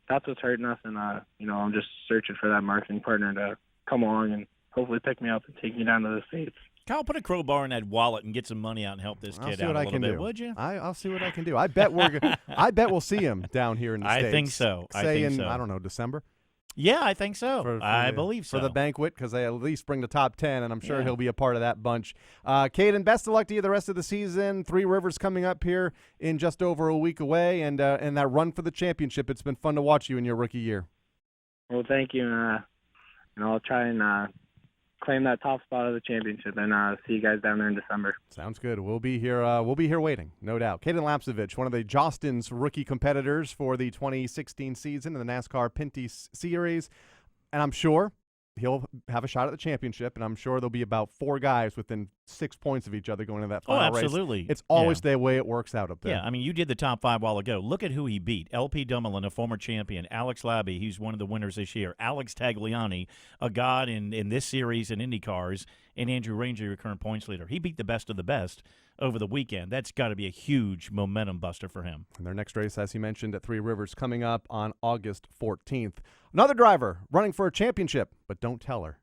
that's what's hurting us, and I'm just searching for that marketing partner to come along and hopefully pick me up and take me down to the States. Kyle, put a crowbar in that wallet and get some money out and help this kid out a little bit, would you? I'll see what I can do. I bet we'll see him down here in the States. I think so. I don't know, December. Yeah, I think so. I believe so. For the banquet, because they at least bring the top 10, and I'm sure he'll be a part of that bunch. Cayden, best of luck to you the rest of the season. Three Rivers coming up here in just over a week away, and that run for the championship. It's been fun to watch you in your rookie year. Well, thank you. I'll try and claim that top spot of the championship, and see you guys down there in December. Sounds good. We'll be here. We'll be here waiting, no doubt. Cayden Lapcevich, one of the Jostens rookie competitors for the 2016 season in the NASCAR Pinty Series, and I'm sure he'll have a shot at the championship, and I'm sure there'll be about 4 guys within 6 points of each other going into that final race. Absolutely. It's always the way it works out up there. Yeah, I mean, you did the top 5 a while ago. Look at who he beat. LP Dumoulin, a former champion. Alex Labbe, he's one of the winners this year. Alex Tagliani, a god in this series in Indy cars, and Andrew Ranger, your current points leader. He beat the best of the best over the weekend. That's got to be a huge momentum buster for him. And their next race, as he mentioned, at Three Rivers coming up on August 14th. Another driver running for a championship, but don't tell her.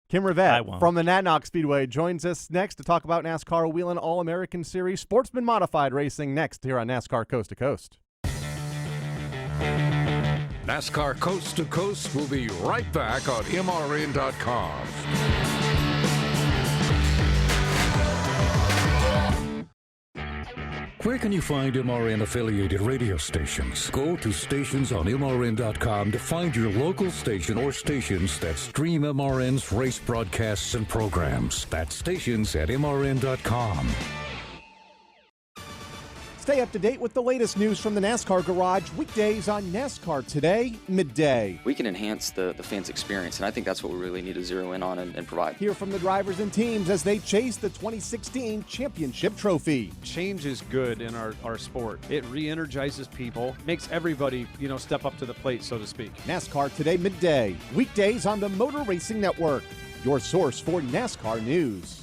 Kim Rivet from the Natnock Speedway joins us next to talk about NASCAR Whelen All-American Series Sportsman Modified Racing next here on NASCAR Coast to Coast. NASCAR Coast to Coast will be right back on MRN.com. Where can you find MRN-affiliated radio stations? Go to stations on MRN.com to find your local station or stations that stream MRN's race broadcasts and programs. That's stations at MRN.com. Stay up to date with the latest news from the NASCAR Garage weekdays on NASCAR Today, midday. We can enhance the fans' experience, and I think that's what we really need to zero in on and provide. Hear from the drivers and teams as they chase the 2016 championship trophy. Change is good in our sport. It re-energizes people, makes everybody, step up to the plate, so to speak. NASCAR Today, midday, weekdays on the Motor Racing Network, your source for NASCAR news.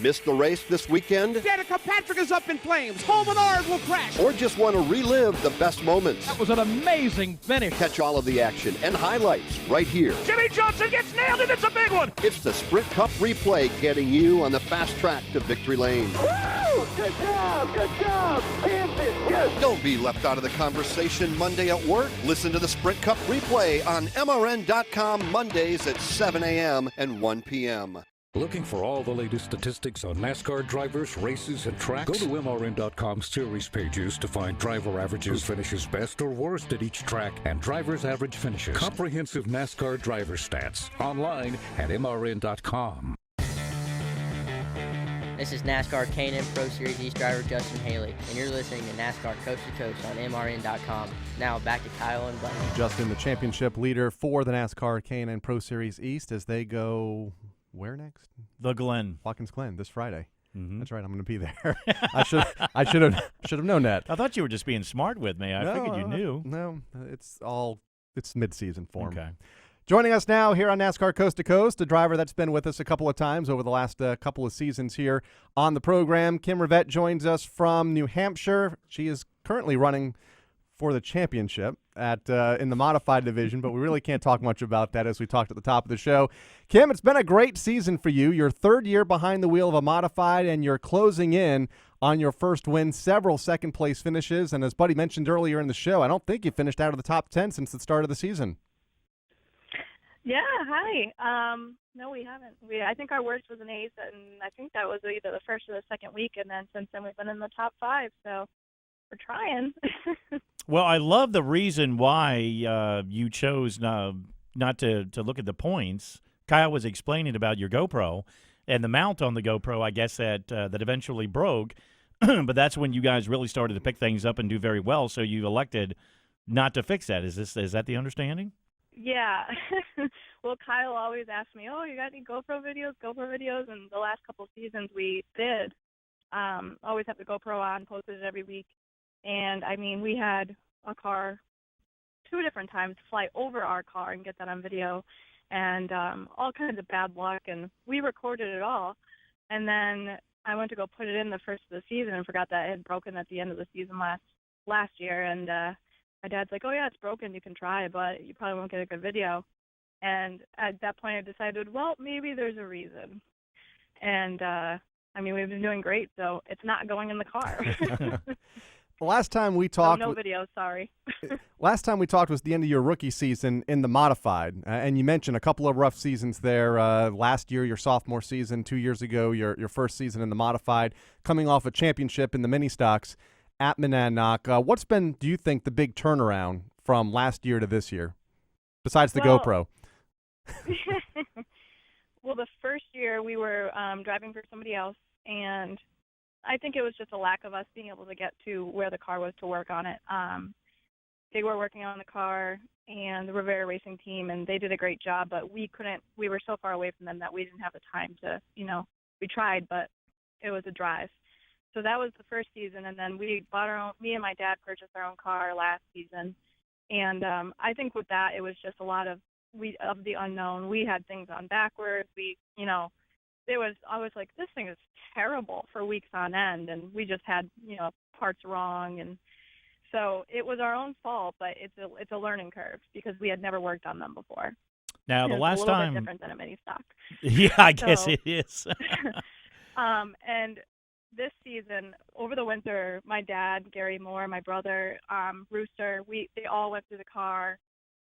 Missed the race this weekend? Danica Patrick is up in flames. Paul Menard will crash. Or just want to relive the best moments? That was an amazing finish. Catch all of the action and highlights right here. Jimmy Johnson gets nailed, and it's a big one. It's the Sprint Cup replay getting you on the fast track to victory lane. Woo! Good job, Kansas, yes. Don't be left out of the conversation Monday at work. Listen to the Sprint Cup replay on MRN.com Mondays at 7 a.m. and 1 p.m. Looking for all the latest statistics on NASCAR drivers, races, and tracks? Go to MRN.com series pages to find driver averages, finishes best or worst at each track, and drivers' average finishes. Comprehensive NASCAR driver stats online at MRN.com. This is NASCAR Cayden Pro Series East driver Justin Haley, and you're listening to NASCAR Coast to Coast on MRN.com. Now back to Kyle and Buddy. Justin, the championship leader for the NASCAR Cayden Pro Series East, as they go... Where next? The Glen. Watkins Glen this Friday. Mm-hmm. That's right. I'm going to be there. I should have known that. I thought you were just being smart with me. I figured you knew. No, it's mid-season form. Okay. Joining us now here on NASCAR Coast to Coast, a driver that's been with us a couple of times over the last couple of seasons here on the program. Kim Rivet joins us from New Hampshire. She is currently running for the championship in the modified division, but we really can't talk much about that as we talked at the top of the show. Kim, it's been a great season for you. Your third year behind the wheel of a modified, and you're closing in on your first win, several second-place finishes, and as Buddy mentioned earlier in the show, I don't think you finished out of the top 10 since the start of the season. Yeah, hi. No, we haven't. I think our worst was an eighth, and I think that was either the first or the second week, and then since then we've been in the top 5, so we're trying. Well, I love the reason why you chose not to look at the points. Kyle was explaining about your GoPro and the mount on the GoPro, I guess, that eventually broke. but that's when you guys really started to pick things up and do very well. So you elected not to fix that. Is that the understanding? Yeah. Well, Kyle always asks me, "Oh, you got any GoPro videos?" And the last couple of seasons we did. Always have the GoPro on, posted it every week. And I mean, we had a car 2 different times fly over our car and get that on video, and all kinds of bad luck. And we recorded it all. And then I went to go put it in the first of the season and forgot that it had broken at the end of the season last year. And my dad's like, "Oh yeah, it's broken. You can try, but you probably won't get a good video." And at that point, I decided, well, maybe there's a reason. And I mean, we've been doing great, so it's not going in the car. Last time we talked, no video, sorry. Last time we talked was the end of your rookie season in the modified, and you mentioned a couple of rough seasons there. Last year, your sophomore season; 2 years ago, your first season in the modified. Coming off a championship in the mini stocks at Monadnock, what's been, do you think, the big turnaround from last year to this year, besides the GoPro? Well, the first year we were driving for somebody else, and I think it was just a lack of us being able to get to where the car was to work on it. They were working on the car and the Rivet racing team, and they did a great job, but we couldn't. We were so far away from them that we didn't have the time to, we tried, but it was a drive. So that was the first season, and then we bought our own. Me and my dad purchased our own car last season, and I think with that it was just a lot of the unknown. We had things on backwards. I was like, this thing is terrible for weeks on end, and we just had, parts wrong, and so it was our own fault, but it's a learning curve because we had never worked on them before. Now, the last time, it's a little bit different than a mini stock. Yeah, I guess it is. And this season, over the winter, my dad, Gary Moore, my brother, Rooster, they all went through the car,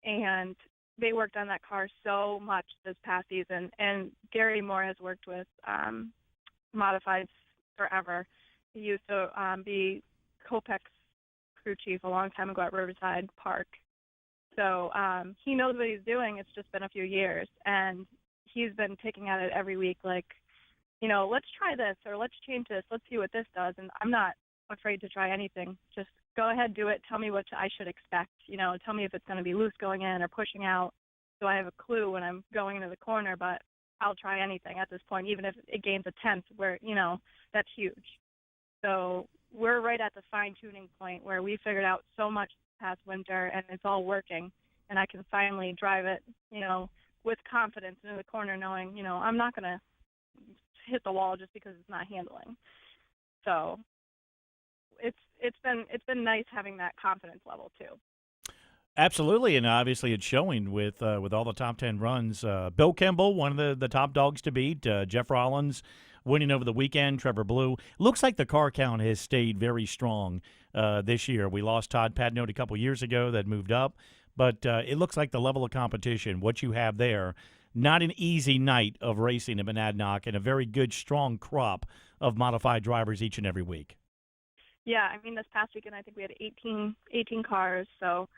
and they worked on that car so much this past season. And Gary Moore has worked with modifieds forever. He used to be Copex crew chief a long time ago at Riverside Park. So he knows what he's doing. It's just been a few years. And he's been picking at it every week, like, let's try this, or let's change this. Let's see what this does. And I'm not afraid to try anything. Just go ahead, do it. Tell me what I should expect. Tell me if it's going to be loose going in or pushing out, so I have a clue when I'm going into the corner. But I'll try anything at this point, even if it gains a tenth, where, that's huge. So we're right at the fine-tuning point where we figured out so much this past winter, and it's all working. And I can finally drive it, with confidence into the corner, knowing, I'm not going to hit the wall just because it's not handling. So it's been nice having that confidence level too. Absolutely, and obviously it's showing with all the top 10 runs. Bill Kimball, one of the top dogs to beat. Jeff Rollins winning over the weekend. Trevor Blue. Looks like the car count has stayed very strong this year. We lost Todd Padnote a couple years ago. That moved up, but it looks like the level of competition, what you have there, not an easy night of racing in Monadnock, and a very good, strong crop of modified drivers each and every week. Yeah, I mean, this past weekend I think we had 18 cars, so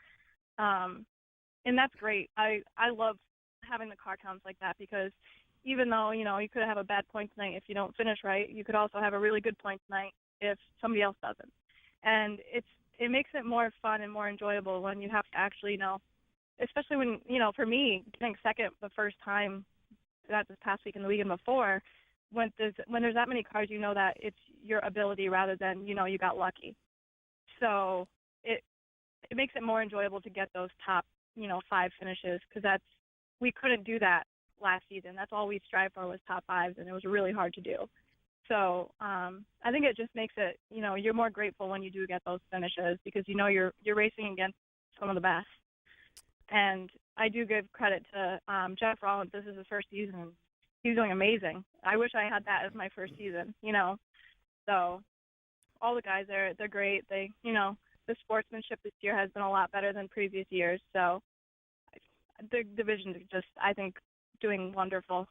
and that's great. I love having the car counts like that, because even though, you could have a bad points night if you don't finish right, you could also have a really good points night if somebody else doesn't. And it makes it more fun and more enjoyable when you have to actually, especially when, for me, getting second the first time, not this past week and the weekend before, when there's that many cars, that it's your ability rather than, you got lucky. So it makes it more enjoyable to get those top, 5 finishes, because we couldn't do that last season. That's all we strive for, was top 5s, and it was really hard to do. So I think it just makes it, you're more grateful when you do get those finishes, because you're racing against some of the best. And I do give credit to Jeff Rollins. This is his first season. He's doing amazing. I wish I had that as my first season, So all the guys, they're great. They, the sportsmanship this year has been a lot better than previous years. So the division is just, I think, doing wonderful.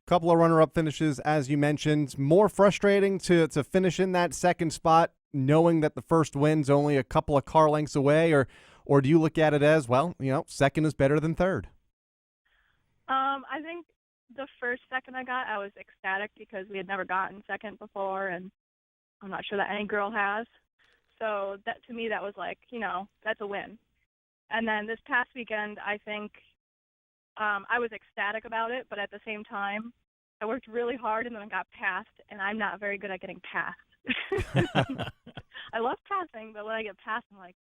Couple of runner-up finishes, as you mentioned. More frustrating to finish in that second spot, knowing that the first win's only a couple of car lengths away, or do you look at it as, well, second is better than third? I think the first second I got, I was ecstatic because we had never gotten second before, and I'm not sure that any girl has. So that to me, that was like, that's a win. And then this past weekend, I think I was ecstatic about it, but at the same time, I worked really hard and then I got passed, and I'm not very good at getting passed. I love passing, but when I get passed, I'm like,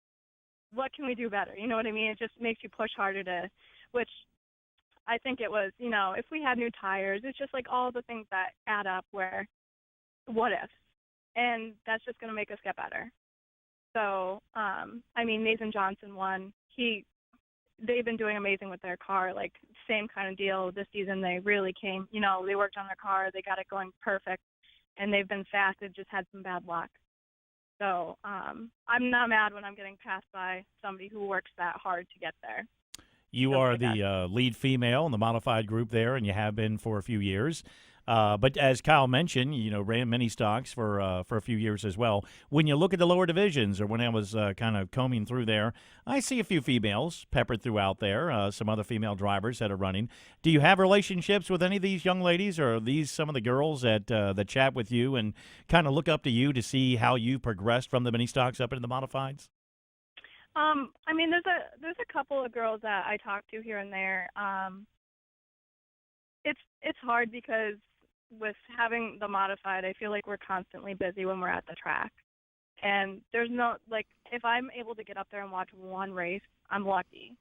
what can we do better? You know what I mean? It just makes you push harder which I think it was, if we had new tires, it's just like all the things that add up where, what if? And that's just going to make us get better. So, Nathan Johnson won. They've been doing amazing with their car, like same kind of deal this season. They really came, they worked on their car. They got it going perfect, and they've been fast. They've just had some bad luck. So I'm not mad when I'm getting passed by somebody who works that hard to get there. You are the lead female in the modified group there, and you have been for a few years. But as Kyle mentioned, ran mini stocks for a few years as well. When you look at the lower divisions, or when I was kind of combing through there, I see a few females peppered throughout there, some other female drivers that are running. Do you have relationships with any of these young ladies, or are these some of the girls that chat with you and kind of look up to you to see how you progressed from the mini stocks up into the modifieds? There's a couple of girls that I talk to here and there. It's hard because with having the modified, I feel like we're constantly busy when we're at the track. And there's no, if I'm able to get up there and watch one race, I'm lucky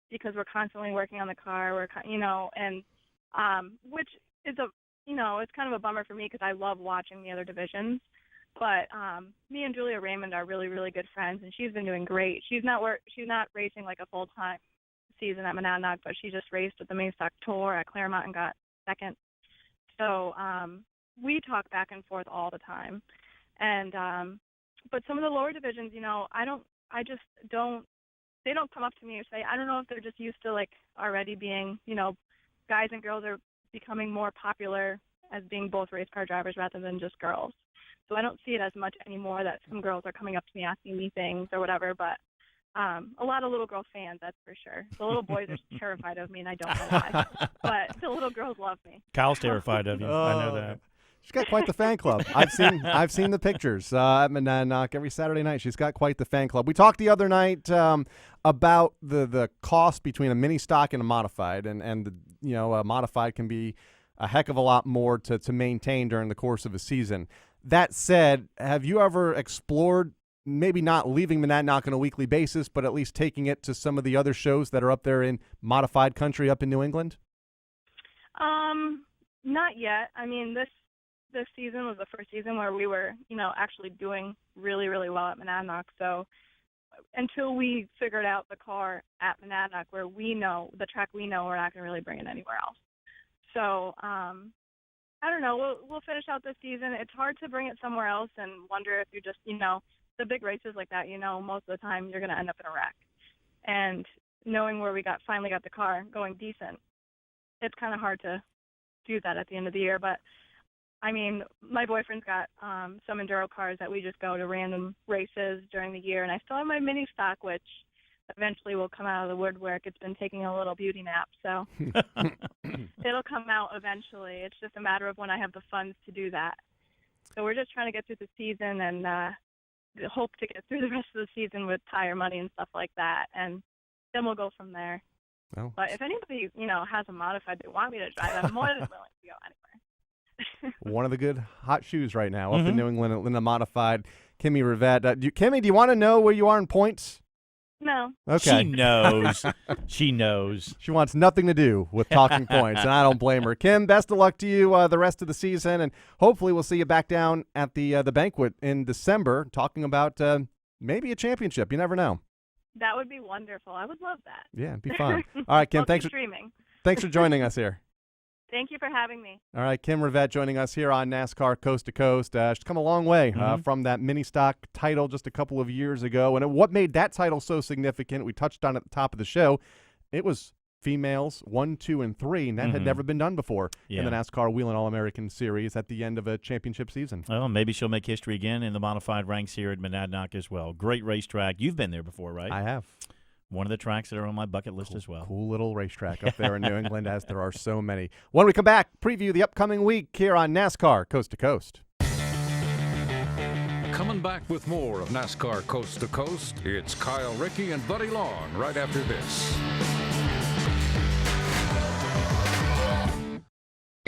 because we're constantly working on the car, which is it's kind of a bummer for me because I love watching the other divisions. But me and Julia Raymond are really, really good friends, and she's been doing great. She's not racing like a full-time season at Monadnock, but she just raced with the Main Stock Tour at Claremont and got second. So we talk back and forth all the time. And but some of the lower divisions, they don't come up to me and say, I don't know if they're just used to already being, guys and girls are becoming more popular as being both race car drivers rather than just girls. So I don't see it as much anymore that some girls are coming up to me asking me things or whatever, but a lot of little girl fans, that's for sure. The little boys are terrified of me, and I don't know why. But the little girls love me. Kyle's terrified of you. I know that. She's got quite the fan club. I've seen the pictures at Monadnock every Saturday night. She's got quite the fan club. We talked the other night about the cost between a mini stock and a modified, and a modified can be a heck of a lot more to maintain during the course of a season. That said, have you ever explored maybe not leaving Monadnock on a weekly basis, but at least taking it to some of the other shows that are up there in modified country up in New England? Not yet. This season was the first season where we were, actually doing really, really well at Monadnock. So until we figured out the car at Monadnock where we know, the track we know, we're not going to really bring it anywhere else. So, I don't know. We'll finish out this season. It's hard to bring it somewhere else and wonder if you just, the big races like that, most of the time you're going to end up in a wreck. And knowing where we finally got the car going decent, it's kind of hard to do that at the end of the year. But, my boyfriend's got some enduro cars that we just go to random races during the year. And I still have my mini stock, which eventually will come out of the woodwork. It's been taking a little beauty nap, so it'll come out eventually. It's just a matter of when I have the funds to do that. So we're just trying to get through the season and hope to get through the rest of the season with tire money and stuff like that, and then we'll go from there. Oh. But if anybody, has a modified they want me to drive, I'm more than willing to go anywhere. One of the good hot shoes right now up in New England in a modified. Kimmy Rivet. Kimmy, do you want to know where you are in points? No. Okay. She knows. She knows. She wants nothing to do with talking points, and I don't blame her. Kim, best of luck to you the rest of the season, and hopefully we'll see you back down at the banquet in December talking about maybe a championship. You never know. That would be wonderful. I would love that. Yeah, it'd be fun. All right, Kim, thanks for joining us here. Thank you for having me. All right, Kim Rivet joining us here on NASCAR Coast to Coast. She's come a long way from that mini stock title just a couple of years ago. And what made that title so significant, we touched on at the top of the show, it was females 1, 2, and 3, and that had never been done before in the NASCAR Wheel and All-American Series at the end of a championship season. Well, maybe she'll make history again in the modified ranks here at Monadnock as well. Great racetrack. You've been there before, right? I have. One of the tracks that are on my bucket list as well. Cool little racetrack up there in New England, as there are so many. When we come back, preview the upcoming week here on NASCAR Coast to Coast. Coming back with more of NASCAR Coast to Coast, it's Kyle Rickey and Buddy Long right after this.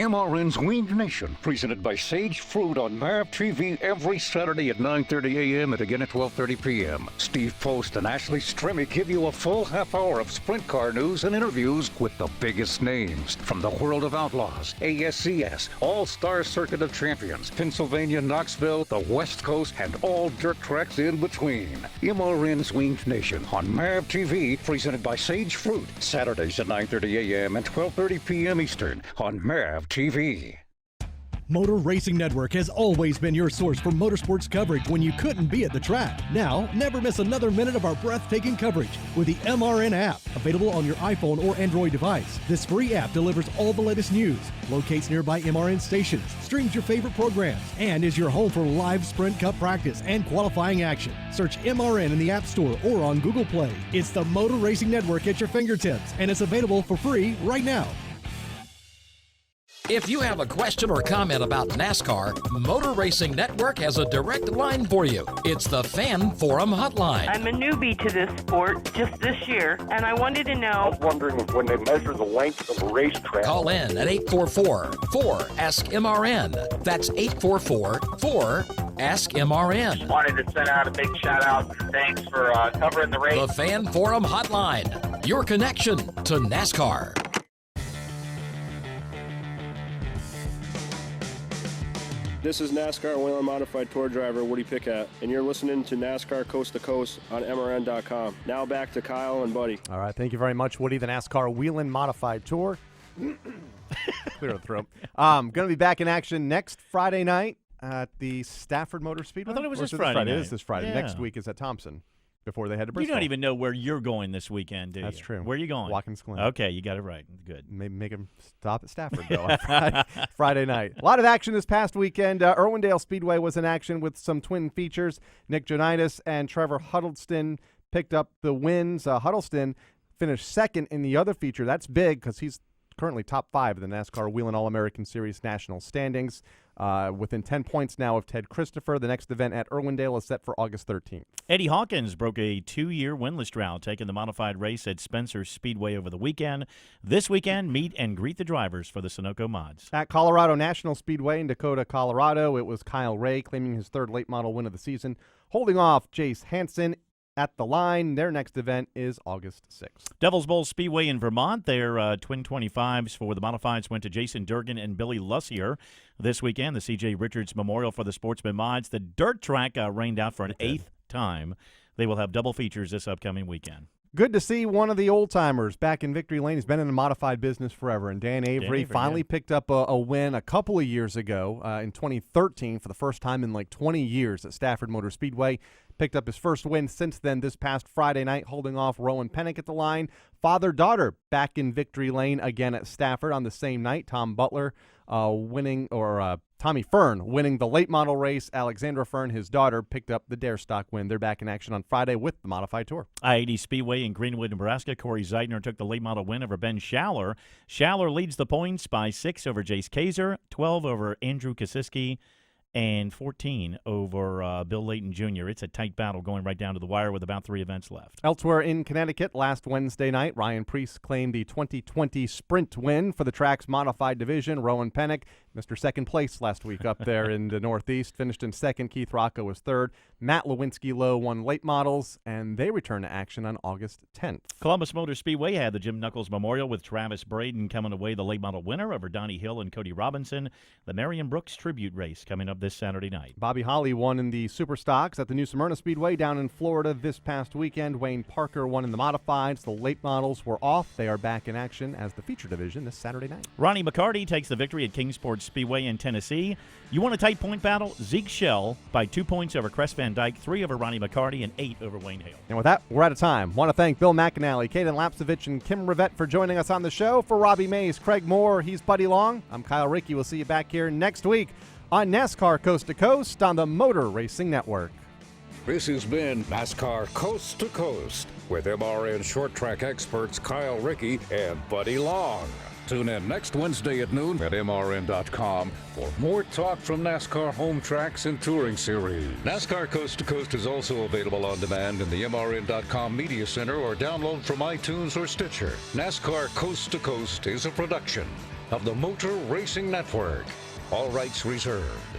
MRN's Winged Nation, presented by Sage Fruit on MAV TV every Saturday at 9:30 a.m. and again at 12:30 p.m. Steve Post and Ashley Strimmy give you a full half hour of sprint car news and interviews with the biggest names from the World of Outlaws, ASCS, All-Star Circuit of Champions, Pennsylvania, Knoxville, the West Coast, and all dirt tracks in between. MRN's Winged Nation on MAV TV, presented by Sage Fruit, Saturdays at 9:30 a.m. and 12:30 p.m. Eastern on MAV TV. Motor Racing Network has always been your source for motorsports coverage when you couldn't be at the track. Now, never miss another minute of our breathtaking coverage with the MRN app, available on your iPhone or Android device. This free app delivers all the latest news, locates nearby MRN stations, streams your favorite programs, and is your home for live Sprint Cup practice and qualifying action. Search MRN in the App Store or on Google Play. It's the Motor Racing Network at your fingertips, and it's available for free right now. If you have a question or comment about NASCAR, Motor Racing Network has a direct line for you. It's the Fan Forum Hotline. I'm a newbie to this sport just this year, and I wanted to know. I was wondering if when they measure the length of a racetrack. Call in at 844-4-ASK-MRN. That's 844-4-ASK-MRN. Wanted to send out a big shout out and thanks for covering the race. The Fan Forum Hotline, your connection to NASCAR. This is NASCAR Whelen Modified Tour driver Woody Pickett, and you're listening to NASCAR Coast to Coast on MRN.com. Now back to Kyle and Buddy. All right, thank you very much, Woody. The NASCAR Whelen Modified Tour. Clear the throat. Going to be back in action next Friday night at the Stafford Motor Speedway. I thought it was Or this is Friday It night. is this Friday. Yeah. Next week is at Thompson before they head to You Bristol. don't even know where you're going this weekend, do you? That's true. Where are you going? Watkins Glen. Okay, you got it right. Good. Maybe make him stop at Stafford, though, on Friday night. A lot of action this past weekend. Irwindale Speedway was in action with some twin features. Nick Jonitis and Trevor Huddleston picked up the wins. Huddleston finished second in the other feature. That's big because he's currently top 5 of the NASCAR Whelen All-American Series national standings. Within 10 points now of Ted Christopher. The next event at Irwindale is set for August 13th. Eddie Hawkins broke a 2-year winless drought, taking the modified race at Spencer Speedway over the weekend. This weekend, meet and greet the drivers for the Sunoco Mods. At Colorado National Speedway in Dakota, Colorado, it was Kyle Ray claiming his 3rd late model win of the season, holding off Jace Hansen at the line. Their next event is August 6th. Devil's Bowl Speedway in Vermont, their twin 25s for the modifieds went to Jason Durgan and Billy Lussier. This weekend, the C.J. Richards Memorial for the Sportsman Mods. The dirt track rained out for an 8th time. They will have double features this upcoming weekend. Good to see one of the old-timers back in victory lane. He's been in the modified business forever, and Dan Avery finally picked up a win a couple of years ago in 2013 for the first time in like 20 years at Stafford Motor Speedway. Picked up his first win since then this past Friday night, holding off Rowan Pennick at the line. Father-daughter back in victory lane again at Stafford on the same night. Tom Butler Tommy Fern winning the late model race. Alexandra Fern, his daughter, picked up the Dare Stock win. They're back in action on Friday with the Modified Tour. I-80 Speedway in Greenwood, Nebraska. Corey Zeidner took the late model win over Ben Schaller. Schaller leads the points by 6 over Jace Kaiser, 12 over Andrew Kosiski, and 14 over Bill Layton Jr. It's a tight battle going right down to the wire with about 3 events left. Elsewhere in Connecticut, last Wednesday night, Ryan Preece claimed the 2020 sprint win for the track's modified division. Rowan Pennick, Mr. Second Place last week up there in the Northeast, finished in second. Keith Rocco was third. Matt Lewinsky-Lowe won late models, and they return to action on August 10th. Columbus Motor Speedway had the Jim Knuckles Memorial with Travis Braden coming away the late model winner over Donnie Hill and Cody Robinson. The Marion Brooks Tribute Race coming up this Saturday night. Bobby Holly won in the Super Stocks at the New Smyrna Speedway down in Florida this past weekend. Wayne Parker won in the modifieds. The late models were off. They are back in action as the feature division this Saturday night. Ronnie McCarty takes the victory at Kingsport Speedway in Tennessee. You want a tight point battle? Zeke Shell by 2 points over Cress Van Dyke, 3 over Ronnie McCarty, and 8 over Wayne Hale. And with that, we're out of time. Want to thank Bill McAnally, Cayden Lapcevich, and Kim Rivet for joining us on the show. For Robbie Mays, Craig Moore, he's Buddy Long. I'm Kyle Rickey. We'll see you back here next week on NASCAR Coast to Coast on the Motor Racing Network. This has been NASCAR Coast to Coast with MRN short track experts Kyle Rickey and Buddy Long. Tune in next Wednesday at noon at MRN.com for more talk from NASCAR home tracks and touring series. NASCAR Coast to Coast is also available on demand in the MRN.com Media Center or download from iTunes or Stitcher. NASCAR Coast to Coast is a production of the Motor Racing Network. All rights reserved.